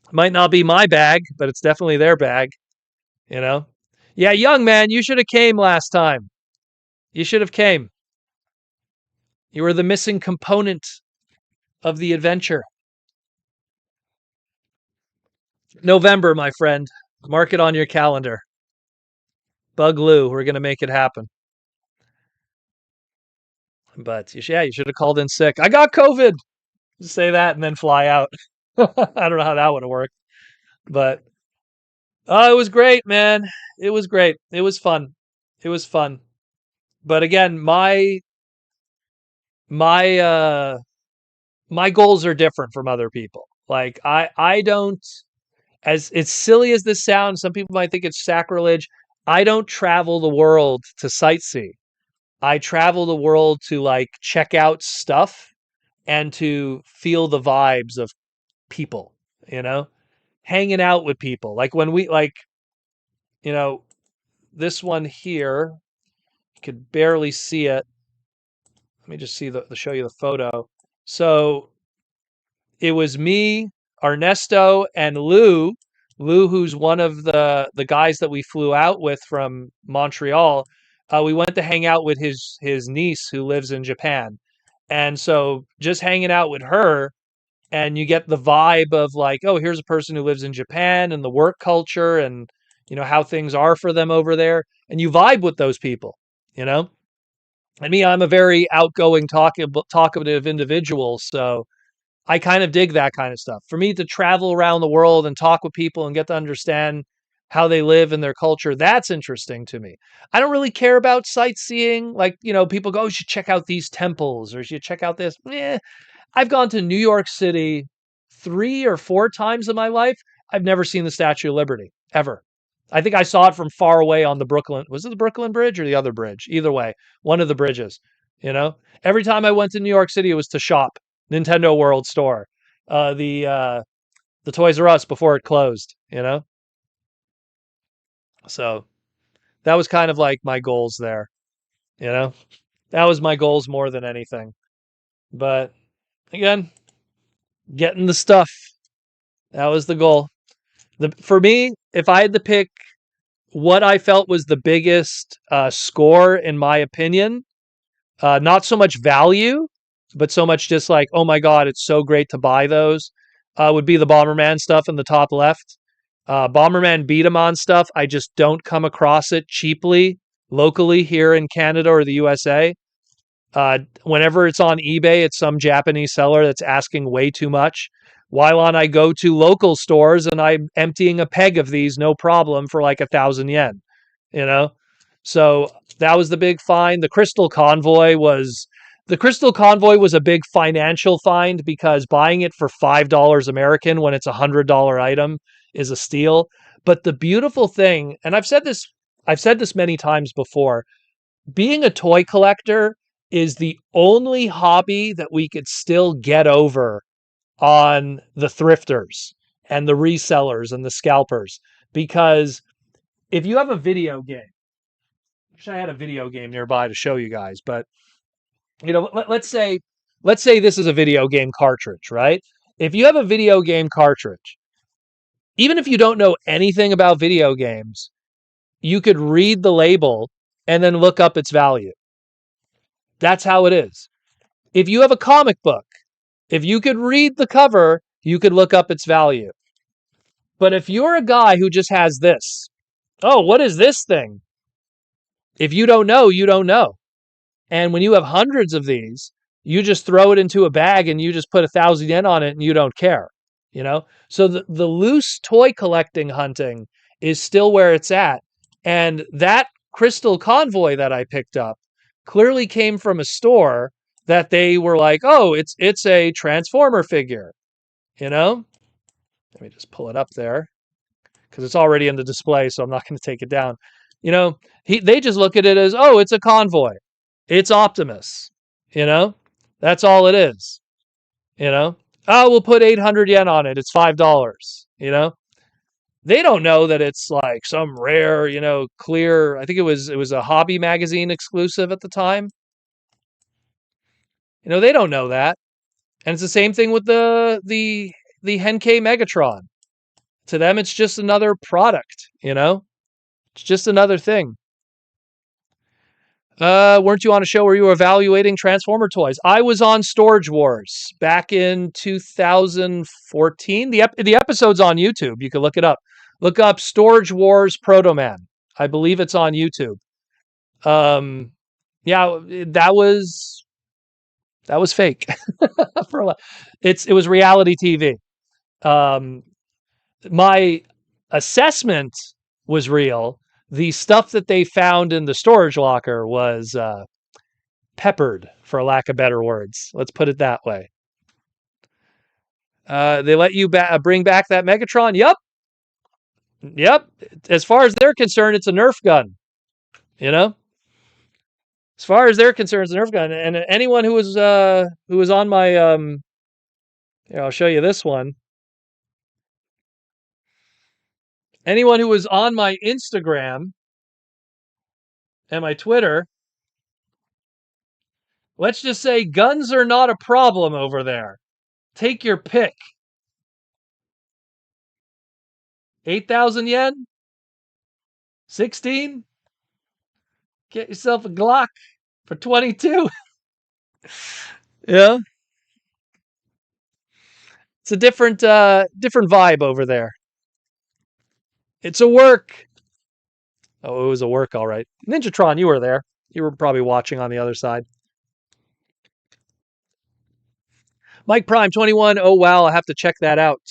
S2: It might not be my bag, but it's definitely their bag. Yeah, young man, you should have came last time. You should have came. You were the missing component of the adventure. November, my friend. Mark it on your calendar. Bug Lou, we're going to make it happen. But yeah, you should have called in sick. I got COVID. Just say that and then fly out. I don't know how that would have worked. But it was great, man. It was great. It was fun. It was fun. But again, my my goals are different from other people. Like I don't, as silly as this sounds, some people might think it's sacrilege. I don't travel the world to sightsee. I travel the world to like check out stuff and to feel the vibes of people, hanging out with people. Like when we you know, this one here, you could barely see it. Let me just show you the photo. So it was me, Ernesto, and Lou. Lou, who's one of the guys that we flew out with from Montreal. We went to hang out with his niece who lives in Japan. And so just hanging out with her, and you get the vibe of like, oh, here's a person who lives in Japan and the work culture and how things are for them over there. And you vibe with those people, And me, I'm a very outgoing, talkative individual. So I kind of dig that kind of stuff. For me to travel around the world and talk with people and get to understand how they live and their culture, that's interesting to me. I don't really care about sightseeing. Like, people go, oh, you should check out these temples or you should check out this. I've gone to New York City 3 or 4 times in my life, I've never seen the Statue of Liberty, ever. I think I saw it from far away on the Brooklyn. Was it the Brooklyn Bridge or the other bridge? Either way, one of the bridges. Every time I went to New York City, it was to shop. Nintendo World Store, the Toys R Us before it closed. So that was kind of like my goals there. That was my goals more than anything. But again, getting the stuff. That was the goal. For me, if I had to pick what I felt was the biggest score, in my opinion, not so much value, but so much just like, oh my God, it's so great to buy those, would be the Bomberman stuff in the top left. Bomberman beat 'em on stuff. I just don't come across it cheaply locally here in Canada or the USA. Whenever it's on eBay, it's some Japanese seller that's asking way too much. Why don't I go to local stores and I'm emptying a peg of these, no problem, for like 1,000 yen, So that was the big find. The Crystal Convoy was a big financial find because buying it for $5 American when it's a $100 item is a steal. But the beautiful thing, and I've said this many times before, being a toy collector is the only hobby that we could still get over on the thrifters and the resellers and the scalpers. Because if you have a video game, I wish I had a video game nearby to show you guys, but let's say this is a video game cartridge, right? If you have a video game cartridge, even if you don't know anything about video games, you could read the label and then look up its value. That's how it is. If you have a comic book, if you could read the cover, you could look up its value. But if you're a guy who just has this, oh, what is this thing? If you don't know, you don't know. And when you have hundreds of these, you just throw it into a bag and you just put 1,000 yen on it and you don't care. So the loose toy collecting hunting is still where it's at. And that Crystal Convoy that I picked up clearly came from a store that they were like, oh, it's a Transformer figure. Let me just pull it up there because it's already in the display, so I'm not going to take it down. They just look at it as, oh, it's a convoy. It's Optimus. That's all it is. Oh, we'll put 800 yen on it. It's $5. They don't know that it's like some rare, clear. I think it was a hobby magazine exclusive at the time. They don't know that. And it's the same thing with the Henkei Megatron. To them, it's just another product, It's just another thing. Weren't you on a show where you were evaluating Transformer toys? I was on Storage Wars back in 2014. The episode's on YouTube. You can look it up. Look up Storage Wars Proto Man. I believe it's on YouTube. Yeah, that was fake. It was reality TV. My assessment was real. The stuff that they found in the storage locker was peppered, for lack of better words. Let's put it that way. They let you bring back that Megatron? Yep. As far as they're concerned, it's a Nerf gun. As far as they're concerned, it's a Nerf gun. And anyone who was on my I'll show you this one. Anyone who was on my Instagram and my Twitter, let's just say guns are not a problem over there. Take your pick. 8,000 yen? 16? Get yourself a Glock for 22. Yeah. It's a different vibe over there. It's a work. Oh, it was a work, all right. Ninjatron, you were there. You were probably watching on the other side. Mike Prime 21. Oh, wow. I have to check that out.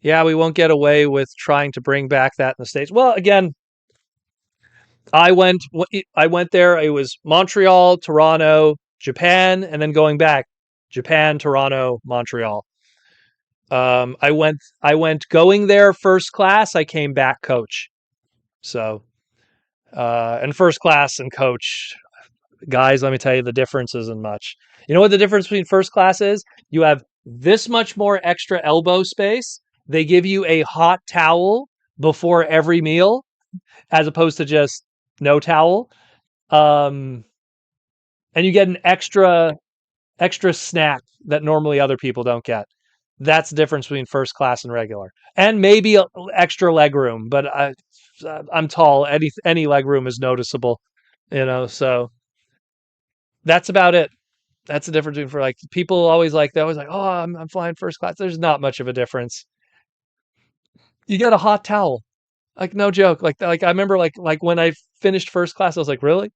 S2: Yeah, we won't get away with trying to bring back that in the States. Well, again, I went there. It was Montreal, Toronto, Japan, and then going back. Japan, Toronto, Montreal. I went going there first class. I came back coach. So, and first class and coach, guys, let me tell you, the difference isn't much. You know what the difference between first class is? You have this much more extra elbow space. They give you a hot towel before every meal, as opposed to just no towel. Um, and you get an extra snack that normally other people don't get. That's the difference between first class and regular, and maybe extra leg room. But I'm tall. Any leg room is noticeable, So that's about it. That's the difference between, for like, people always like, they always like, oh, I'm flying first class. There's not much of a difference. You get a hot towel, like, no joke. Like I remember, like when I finished first class, I was like, really?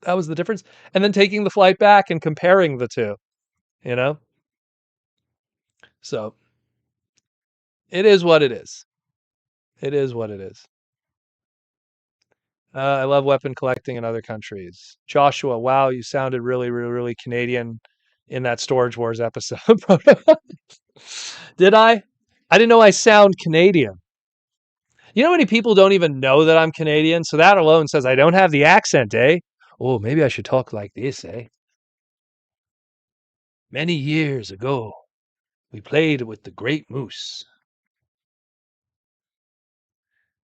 S2: That was the difference? And then taking the flight back and comparing the two, you know. So it is what it is. It is what it is. I love weapon collecting in other countries. Joshua, wow, you sounded really, really, really Canadian in that Storage Wars episode. Did I? I didn't know I sound Canadian. You know how many people don't even know that I'm Canadian? So that alone says I don't have the accent, eh? Oh, maybe I should talk like this, eh? Many years ago, we played with the great moose.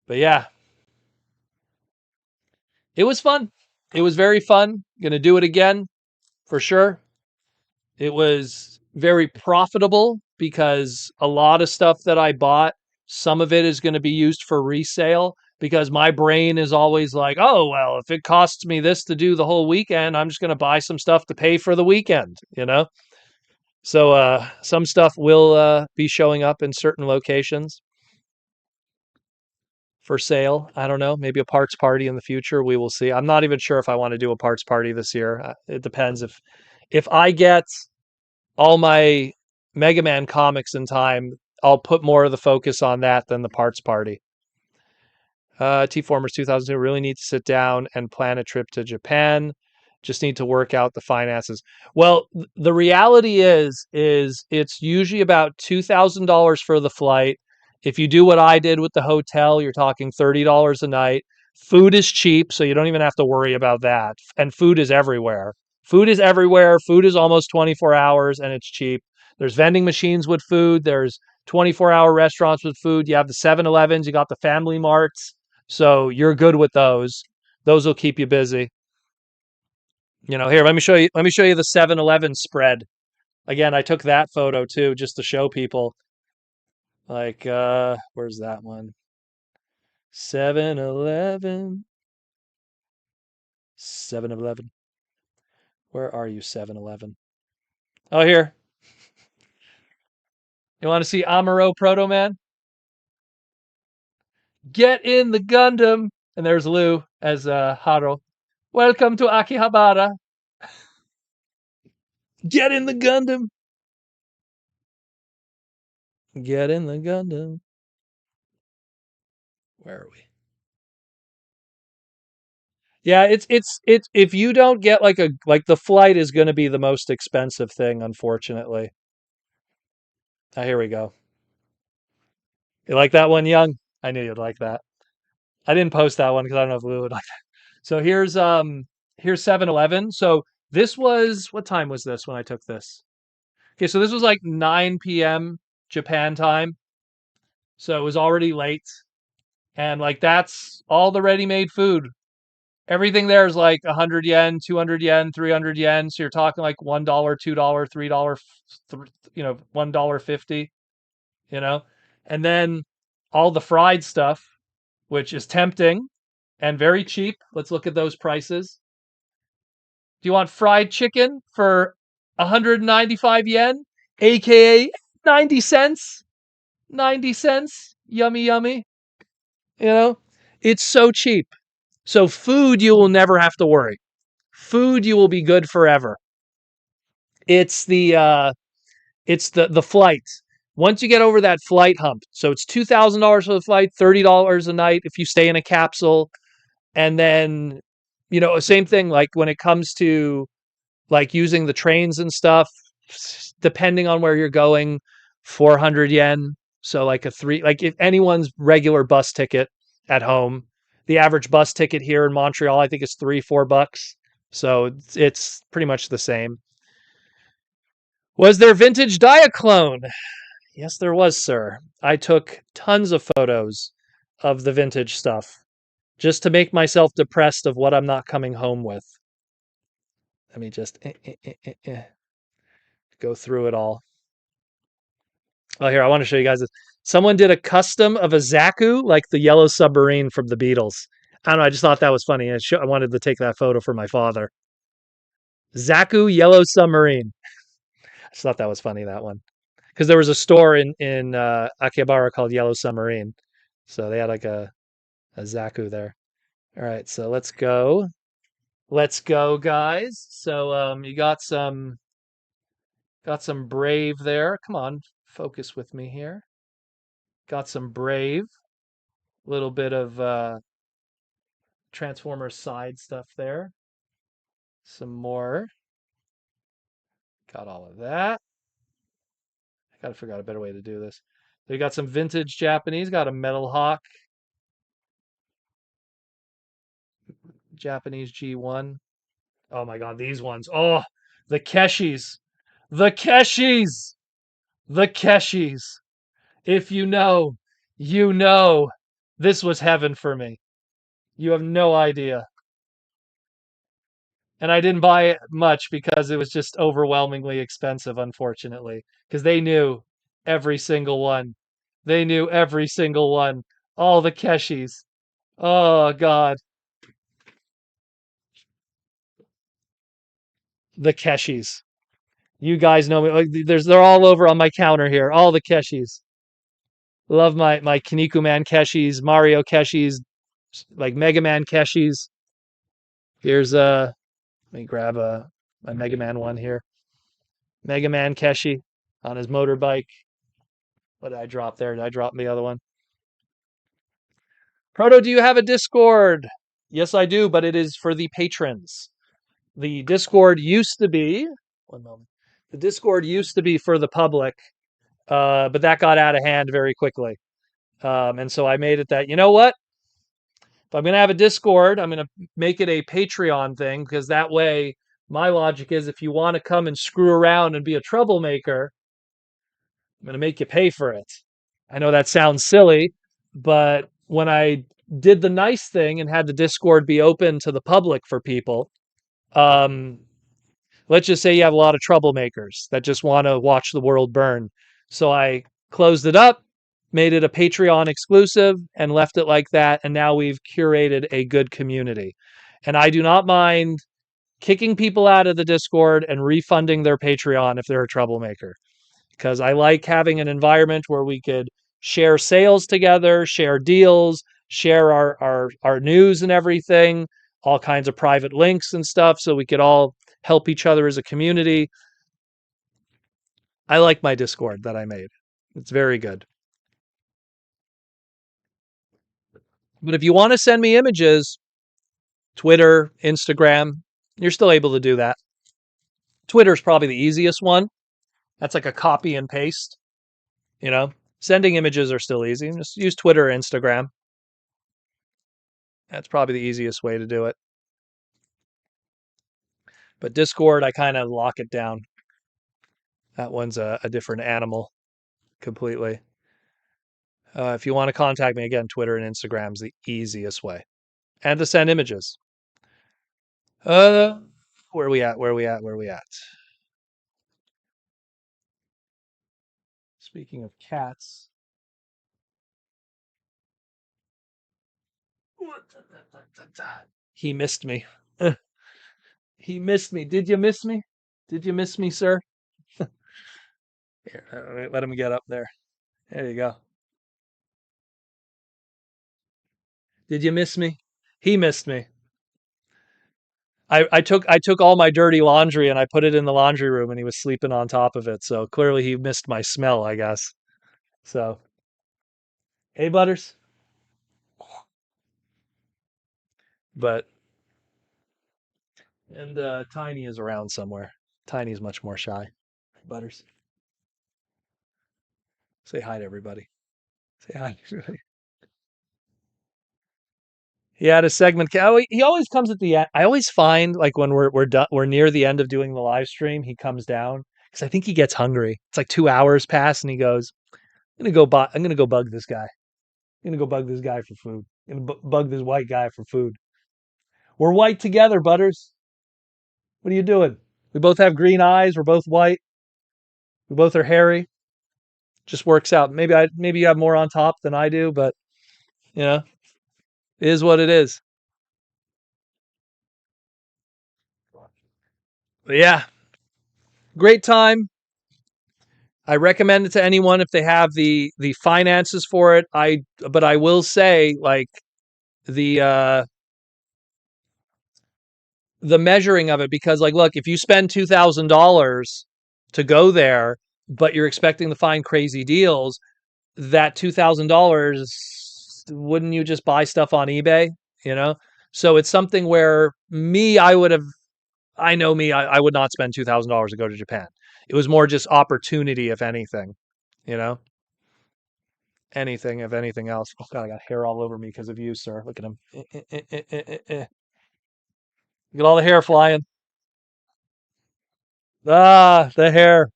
S2: But yeah, it was fun. It was very fun. Gonna do it again for sure. It was very profitable because a lot of stuff that I bought, some of it is going to be used for resale, because my brain is always like, oh, well, if it costs me this to do the whole weekend, I'm just going to buy some stuff to pay for the weekend. So some stuff will be showing up in certain locations for sale. I don't know, maybe a parts party in the future. We will see. I'm not even sure if I want to do a parts party this year. It depends if I get all my Mega Man comics in time, I'll put more of the focus on that than the parts party. T-Formers 2002 really need to sit down and plan a trip to Japan. Just need to work out the finances. Well, the reality is it's usually about $2,000 for the flight. If you do what I did with the hotel, you're talking $30 a night. Food is cheap, so you don't even have to worry about that. And food is everywhere. Food is everywhere. Food is almost 24 hours, and it's cheap. There's vending machines with food. There's 24-hour restaurants with food. You have the 7-Elevens. You got the Family Marts. So you're good with those. Those will keep you busy. Here, let me show you. Let me show you the 7-Eleven spread. Again, I took that photo too, just to show people. Like, where's that one? 7-Eleven. 7-Eleven. Where are you, 7-Eleven? Oh, here. You want to see Amuro Proto Man? Get in the Gundam. And there's Lou as Haro. Welcome to Akihabara. Get in the Gundam. Get in the Gundam. Where are we? Yeah, it's if you don't get like the flight is going to be the most expensive thing, unfortunately. Here we go. You like that one, Young? I knew you'd like that. I didn't post that one because I don't know if Lou would like that. So here's 7-Eleven. So this was, what time was this when I took this? Okay, so this was like 9 p.m. Japan time. So it was already late. And like that's all the ready-made food. Everything there is like 100 yen, 200 yen, 300 yen. So you're talking like $1, $2, $3, $1.50, and then all the fried stuff, which is tempting and very cheap. Let's look at those prices. Do you want fried chicken for 195 yen, aka 90 cents? 90 cents. Yummy, yummy. It's so cheap. So food, you will never have to worry. Food, you will be good forever. It's the flight. Once you get over that flight hump, so it's $2,000 for the flight, $30 a night if you stay in a capsule, and then same thing. Like when it comes to like using the trains and stuff, depending on where you're going, 400 yen. So like if anyone's regular bus ticket at home, the average bus ticket here in Montreal, I think is $3-4. So it's pretty much the same. Was there vintage Diaclone? Yes, there was, sir. I took tons of photos of the vintage stuff just to make myself depressed of what I'm not coming home with. Let me just go through it all. Oh, here, I want to show you guys this. Someone did a custom of a Zaku, like the yellow submarine from the Beatles. I don't know, I just thought that was funny. I wanted to take that photo for my father. Zaku yellow submarine. I just thought that was funny, that one. Because there was a store in Akihabara called Yellow Submarine. So they had like a Zaku there. All right, so let's go. Let's go, guys. So you got some Brave there. Come on, focus with me here. Got some Brave. A little bit of Transformers side stuff there. Some more. Got all of that. I gotta figure out a better way to do this. So you got some vintage Japanese. Got a Metal Hawk. Japanese G1. Oh my god, these ones. Oh, the Keshis. The Keshis. The Keshis. If you know, you know. This was heaven for me. You have no idea. And I didn't buy it much because it was just overwhelmingly expensive, unfortunately. Because they knew every single one. They knew every single one. All the Keshis. Oh god. The Keshis. You guys know me. They're all over on my counter here. All the Keshis. Love my Kaniku Man Keshis, Mario Keshis, like Mega Man Keshis. Here's let me grab my Mega Man one here. Mega Man Keshi on his motorbike. What did I drop there? Did I drop the other one? Proto, do you have a Discord? Yes, I do, but it is for the patrons. The Discord used to be one moment. The Discord used to be for the public, but that got out of hand very quickly. And so I made it that, you know what? If I'm going to have a Discord, I'm going to make it a Patreon thing because that way, my logic is if you want to come and screw around and be a troublemaker, I'm going to make you pay for it. I know that sounds silly, but when I did the nice thing and had the Discord be open to the public for people, um, let's just say you have a lot of troublemakers that just want to watch the world burn. So I closed it up, made it a Patreon exclusive, and left it like that. And now we've curated a good community. And I do not mind kicking people out of the Discord and refunding their Patreon if they're a troublemaker. Because I like having an environment where we could share sales together, share deals, share our news and everything, all kinds of private links and stuff so we could all help each other as a community. I like my Discord that I made. It's very good. But if you want to send me images, Twitter, Instagram, you're still able to do that. Twitter's probably the easiest one. That's like a copy and paste, you know. Sending images are still easy. Just use Twitter or Instagram. That's probably the easiest way to do it. But Discord, I kind of lock it down. That one's a different animal completely. If you want to contact me, again, Twitter and Instagram is the easiest way. And to send images. Where are we at? Where are we at? Where are we at? Speaking of cats. He missed me. He missed me. Did you miss me? Did you miss me, sir? Here, let him get up there. There you go. Did you miss me? He missed me. I took all my dirty laundry and I put it in the laundry room and he was sleeping on top of it. So clearly he missed my smell, I guess. So hey Butters. But and Tiny is around somewhere. Tiny's much more shy. Butters. Say hi to everybody. Say hi to everybody. He had a segment. He always comes at the end. I always find like when we're done, we're near the end of doing the live stream, he comes down because I think he gets hungry. It's like 2 hours pass, and he goes, "I'm gonna go bug this guy. I'm gonna go bug this guy for food. I'm gonna bug this white guy for food. We're white together, Butters. What are you doing? We both have green eyes. We're both white. We both are hairy. Just works out. Maybe you have more on top than I do, but you know, it is what it is. But yeah, great time. I recommend it to anyone if they have the finances for it. But I will say like the the measuring of it, because like look, if you spend $2,000 to go there, but you're expecting to find crazy deals, that $2,000, wouldn't you just buy stuff on eBay? You know, so it's something where I know me, I would not spend $2,000 to go to Japan. It was more just opportunity, if anything, you know, anything, if anything else. Oh God, I got hair all over me because of you, sir. Look at him. Look at all the hair flying. Ah, the hair.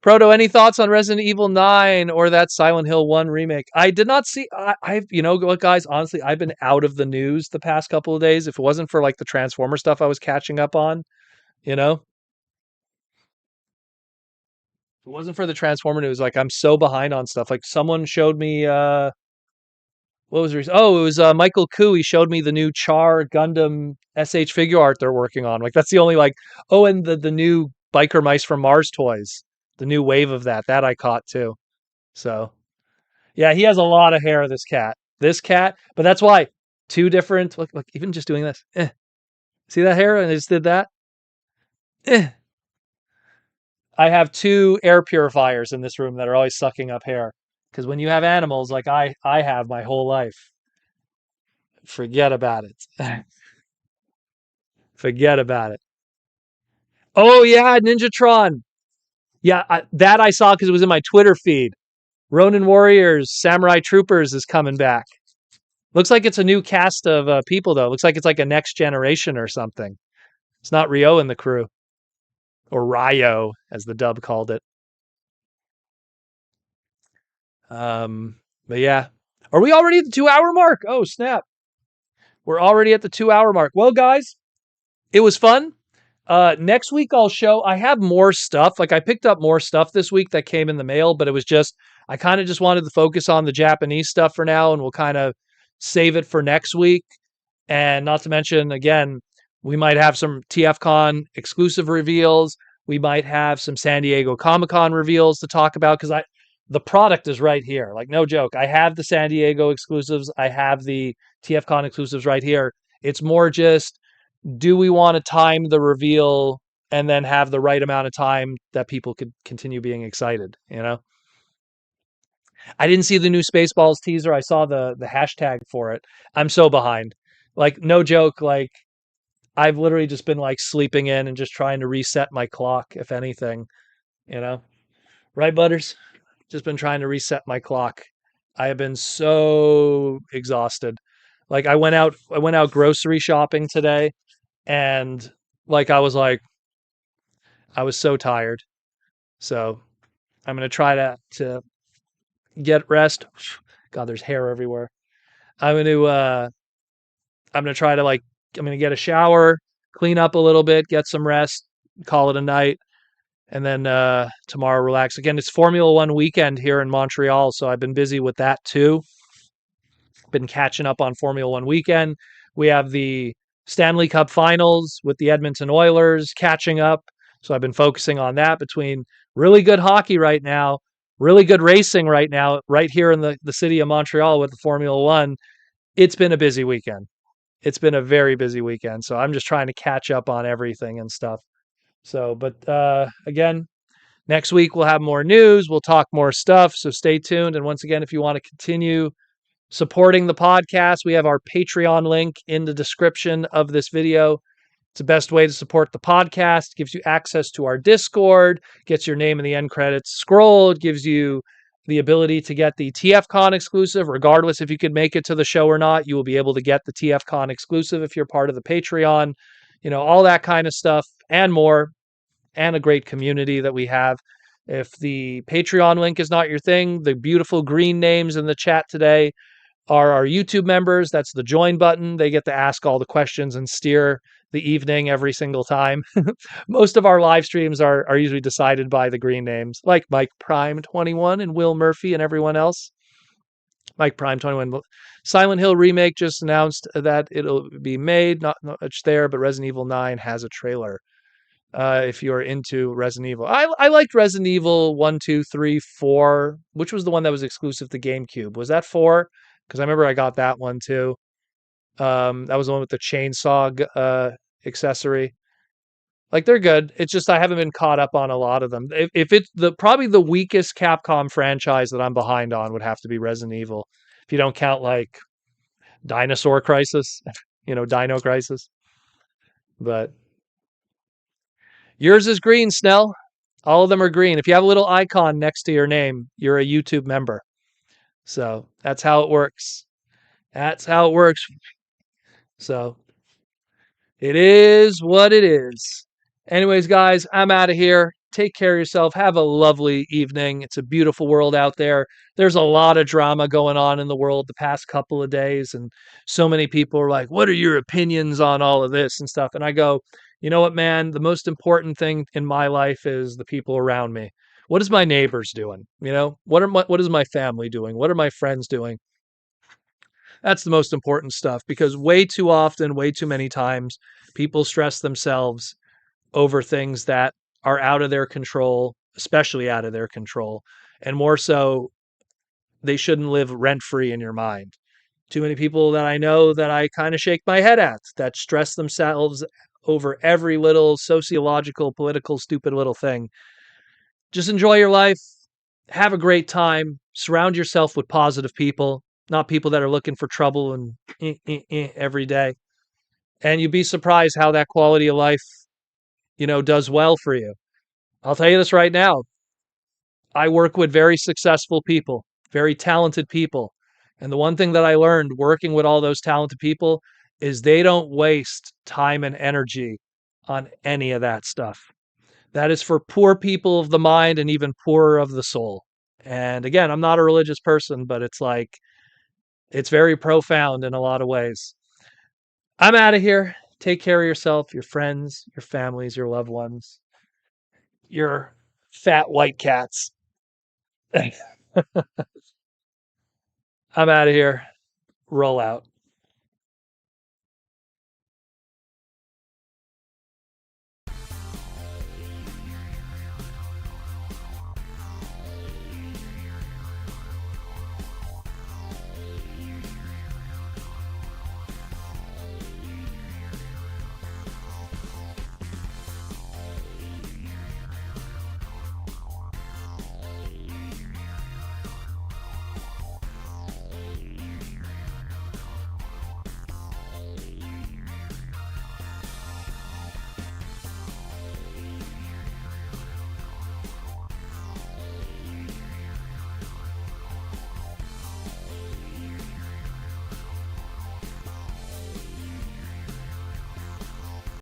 S2: Proto, any thoughts on Resident Evil 9 or that Silent Hill 1 remake? I did not see. You know what, guys? Honestly, I've been out of the news the past couple of days. If it wasn't for like the Transformer stuff I was catching up on, you know, if it wasn't for the Transformer news, like I'm so behind on stuff. Like someone showed me, what was it? Oh, it was Michael Koo. He showed me the new Char Gundam SH figure art they're working on. Like that's the only like. Oh, and the new Biker Mice from Mars toys. The new wave of that I caught too. So yeah, he has a lot of hair. This cat, but that's why two different. Look, even just doing this. See that hair? And I just did that. Eh. I have two air purifiers in this room that are always sucking up hair. Because when you have animals like I have my whole life, forget about it. Forget about it. Oh yeah, Ninjatron. Yeah, that I saw because it was in my Twitter feed. Ronin Warriors, Samurai Troopers is coming back. Looks like it's a new cast of people though. Looks like it's like a next generation or something. It's not Ryo and the crew, or Ryo as the dub called it. But yeah, are we already at the 2 hour mark? Oh snap, we're already at the 2 hour mark. Well, guys, it was fun. Next week I have more stuff. Like I picked up more stuff this week that came in the mail, but it was just, I kind of just wanted to focus on the Japanese stuff for now, and we'll kind of save it for next week. And not to mention, again, we might have some TFCon exclusive reveals. We might have some San Diego Comic-Con reveals to talk about because the product is right here. Like no joke. I have the San Diego exclusives. I have the TFCon exclusives right here. It's more just, do we want to time the reveal and then have the right amount of time that people could continue being excited, you know? I didn't see the new Spaceballs teaser. I saw the hashtag for it. I'm so behind. Like no joke, like I've literally just been like sleeping in and just trying to reset my clock, if anything, you know? Right, Butters? Just been trying to reset my clock. I have been so exhausted. Like I went out grocery shopping today, and like I was so tired. So I'm gonna try to get rest. God, there's hair everywhere. I'm gonna uh I'm gonna try to like I'm gonna get a shower, clean up a little bit, get some rest, call it a night, and then tomorrow relax. Again, it's Formula One weekend here in Montreal, so I've been busy with that too. Been catching up on Formula One weekend. We have the Stanley Cup Finals with the Edmonton Oilers catching up. So I've been focusing on that between really good hockey right now, really good racing right now, right here in the city of Montreal with the Formula One. It's been a busy weekend. It's been a very busy weekend. So I'm just trying to catch up on everything and stuff. So, but again, next week we'll have more news. We'll talk more stuff. So stay tuned. And once again, if you want to continue supporting the podcast, we have our Patreon link in the description of this video. It's the best way to support the podcast. Gives you access to our Discord, gets your name in the end credits scrolled, gives you the ability to get the TFCon exclusive, regardless if you could make it to the show or not. You will be able to get the TFCon exclusive if you're part of the Patreon, all that kind of stuff and more, and a great community that we have. If the Patreon link is not your thing, the beautiful green names in the chat today are our YouTube members. That's the join button. They get to ask all the questions and steer the evening every single time. Most of our live streams are usually decided by the green names, like Mike Prime 21 and Will Murphy and everyone else. Mike Prime 21. Silent Hill remake just announced that it'll be made. Not much there, but Resident Evil 9 has a trailer. If you're into Resident Evil, I liked Resident Evil 1, 2, 3, 4. Which was the one that was exclusive to GameCube? Was that 4? Because I remember I got that one too. That was the one with the chainsaw accessory. Like, they're good. It's just I haven't been caught up on a lot of them. If it's probably the weakest Capcom franchise that I'm behind on would have to be Resident Evil. If you don't count like Dinosaur Crisis, Dino Crisis. But yours is green, Snell. All of them are green. If you have a little icon next to your name, you're a YouTube member. So that's how it works. That's how it works. So it is what it is. Anyways, guys, I'm out of here. Take care of yourself. Have a lovely evening. It's a beautiful world out there. There's a lot of drama going on in the world the past couple of days. And so many people are like, what are your opinions on all of this and stuff? And I go, you know what, man? The most important thing in my life is the people around me. What is my neighbors doing? What is my family doing? What are my friends doing? That's the most important stuff, because way too often, way too many times, people stress themselves over things that are out of their control, especially out of their control. And more so, they shouldn't live rent free in your mind. Too many people that I know that I kind of shake my head at that stress themselves over every little sociological, political, stupid little thing. Just enjoy your life. Have a great time. Surround yourself with positive people, not people that are looking for trouble and every day. And you'd be surprised how that quality of life, does well for you. I'll tell you this right now. I work with very successful people, very talented people. And the one thing that I learned working with all those talented people is they don't waste time and energy on any of that stuff. That is for poor people of the mind and even poorer of the soul. And again, I'm not a religious person, but it's very profound in a lot of ways. I'm out of here. Take care of yourself, your friends, your families, your loved ones, your fat white cats. I'm out of here. Roll out.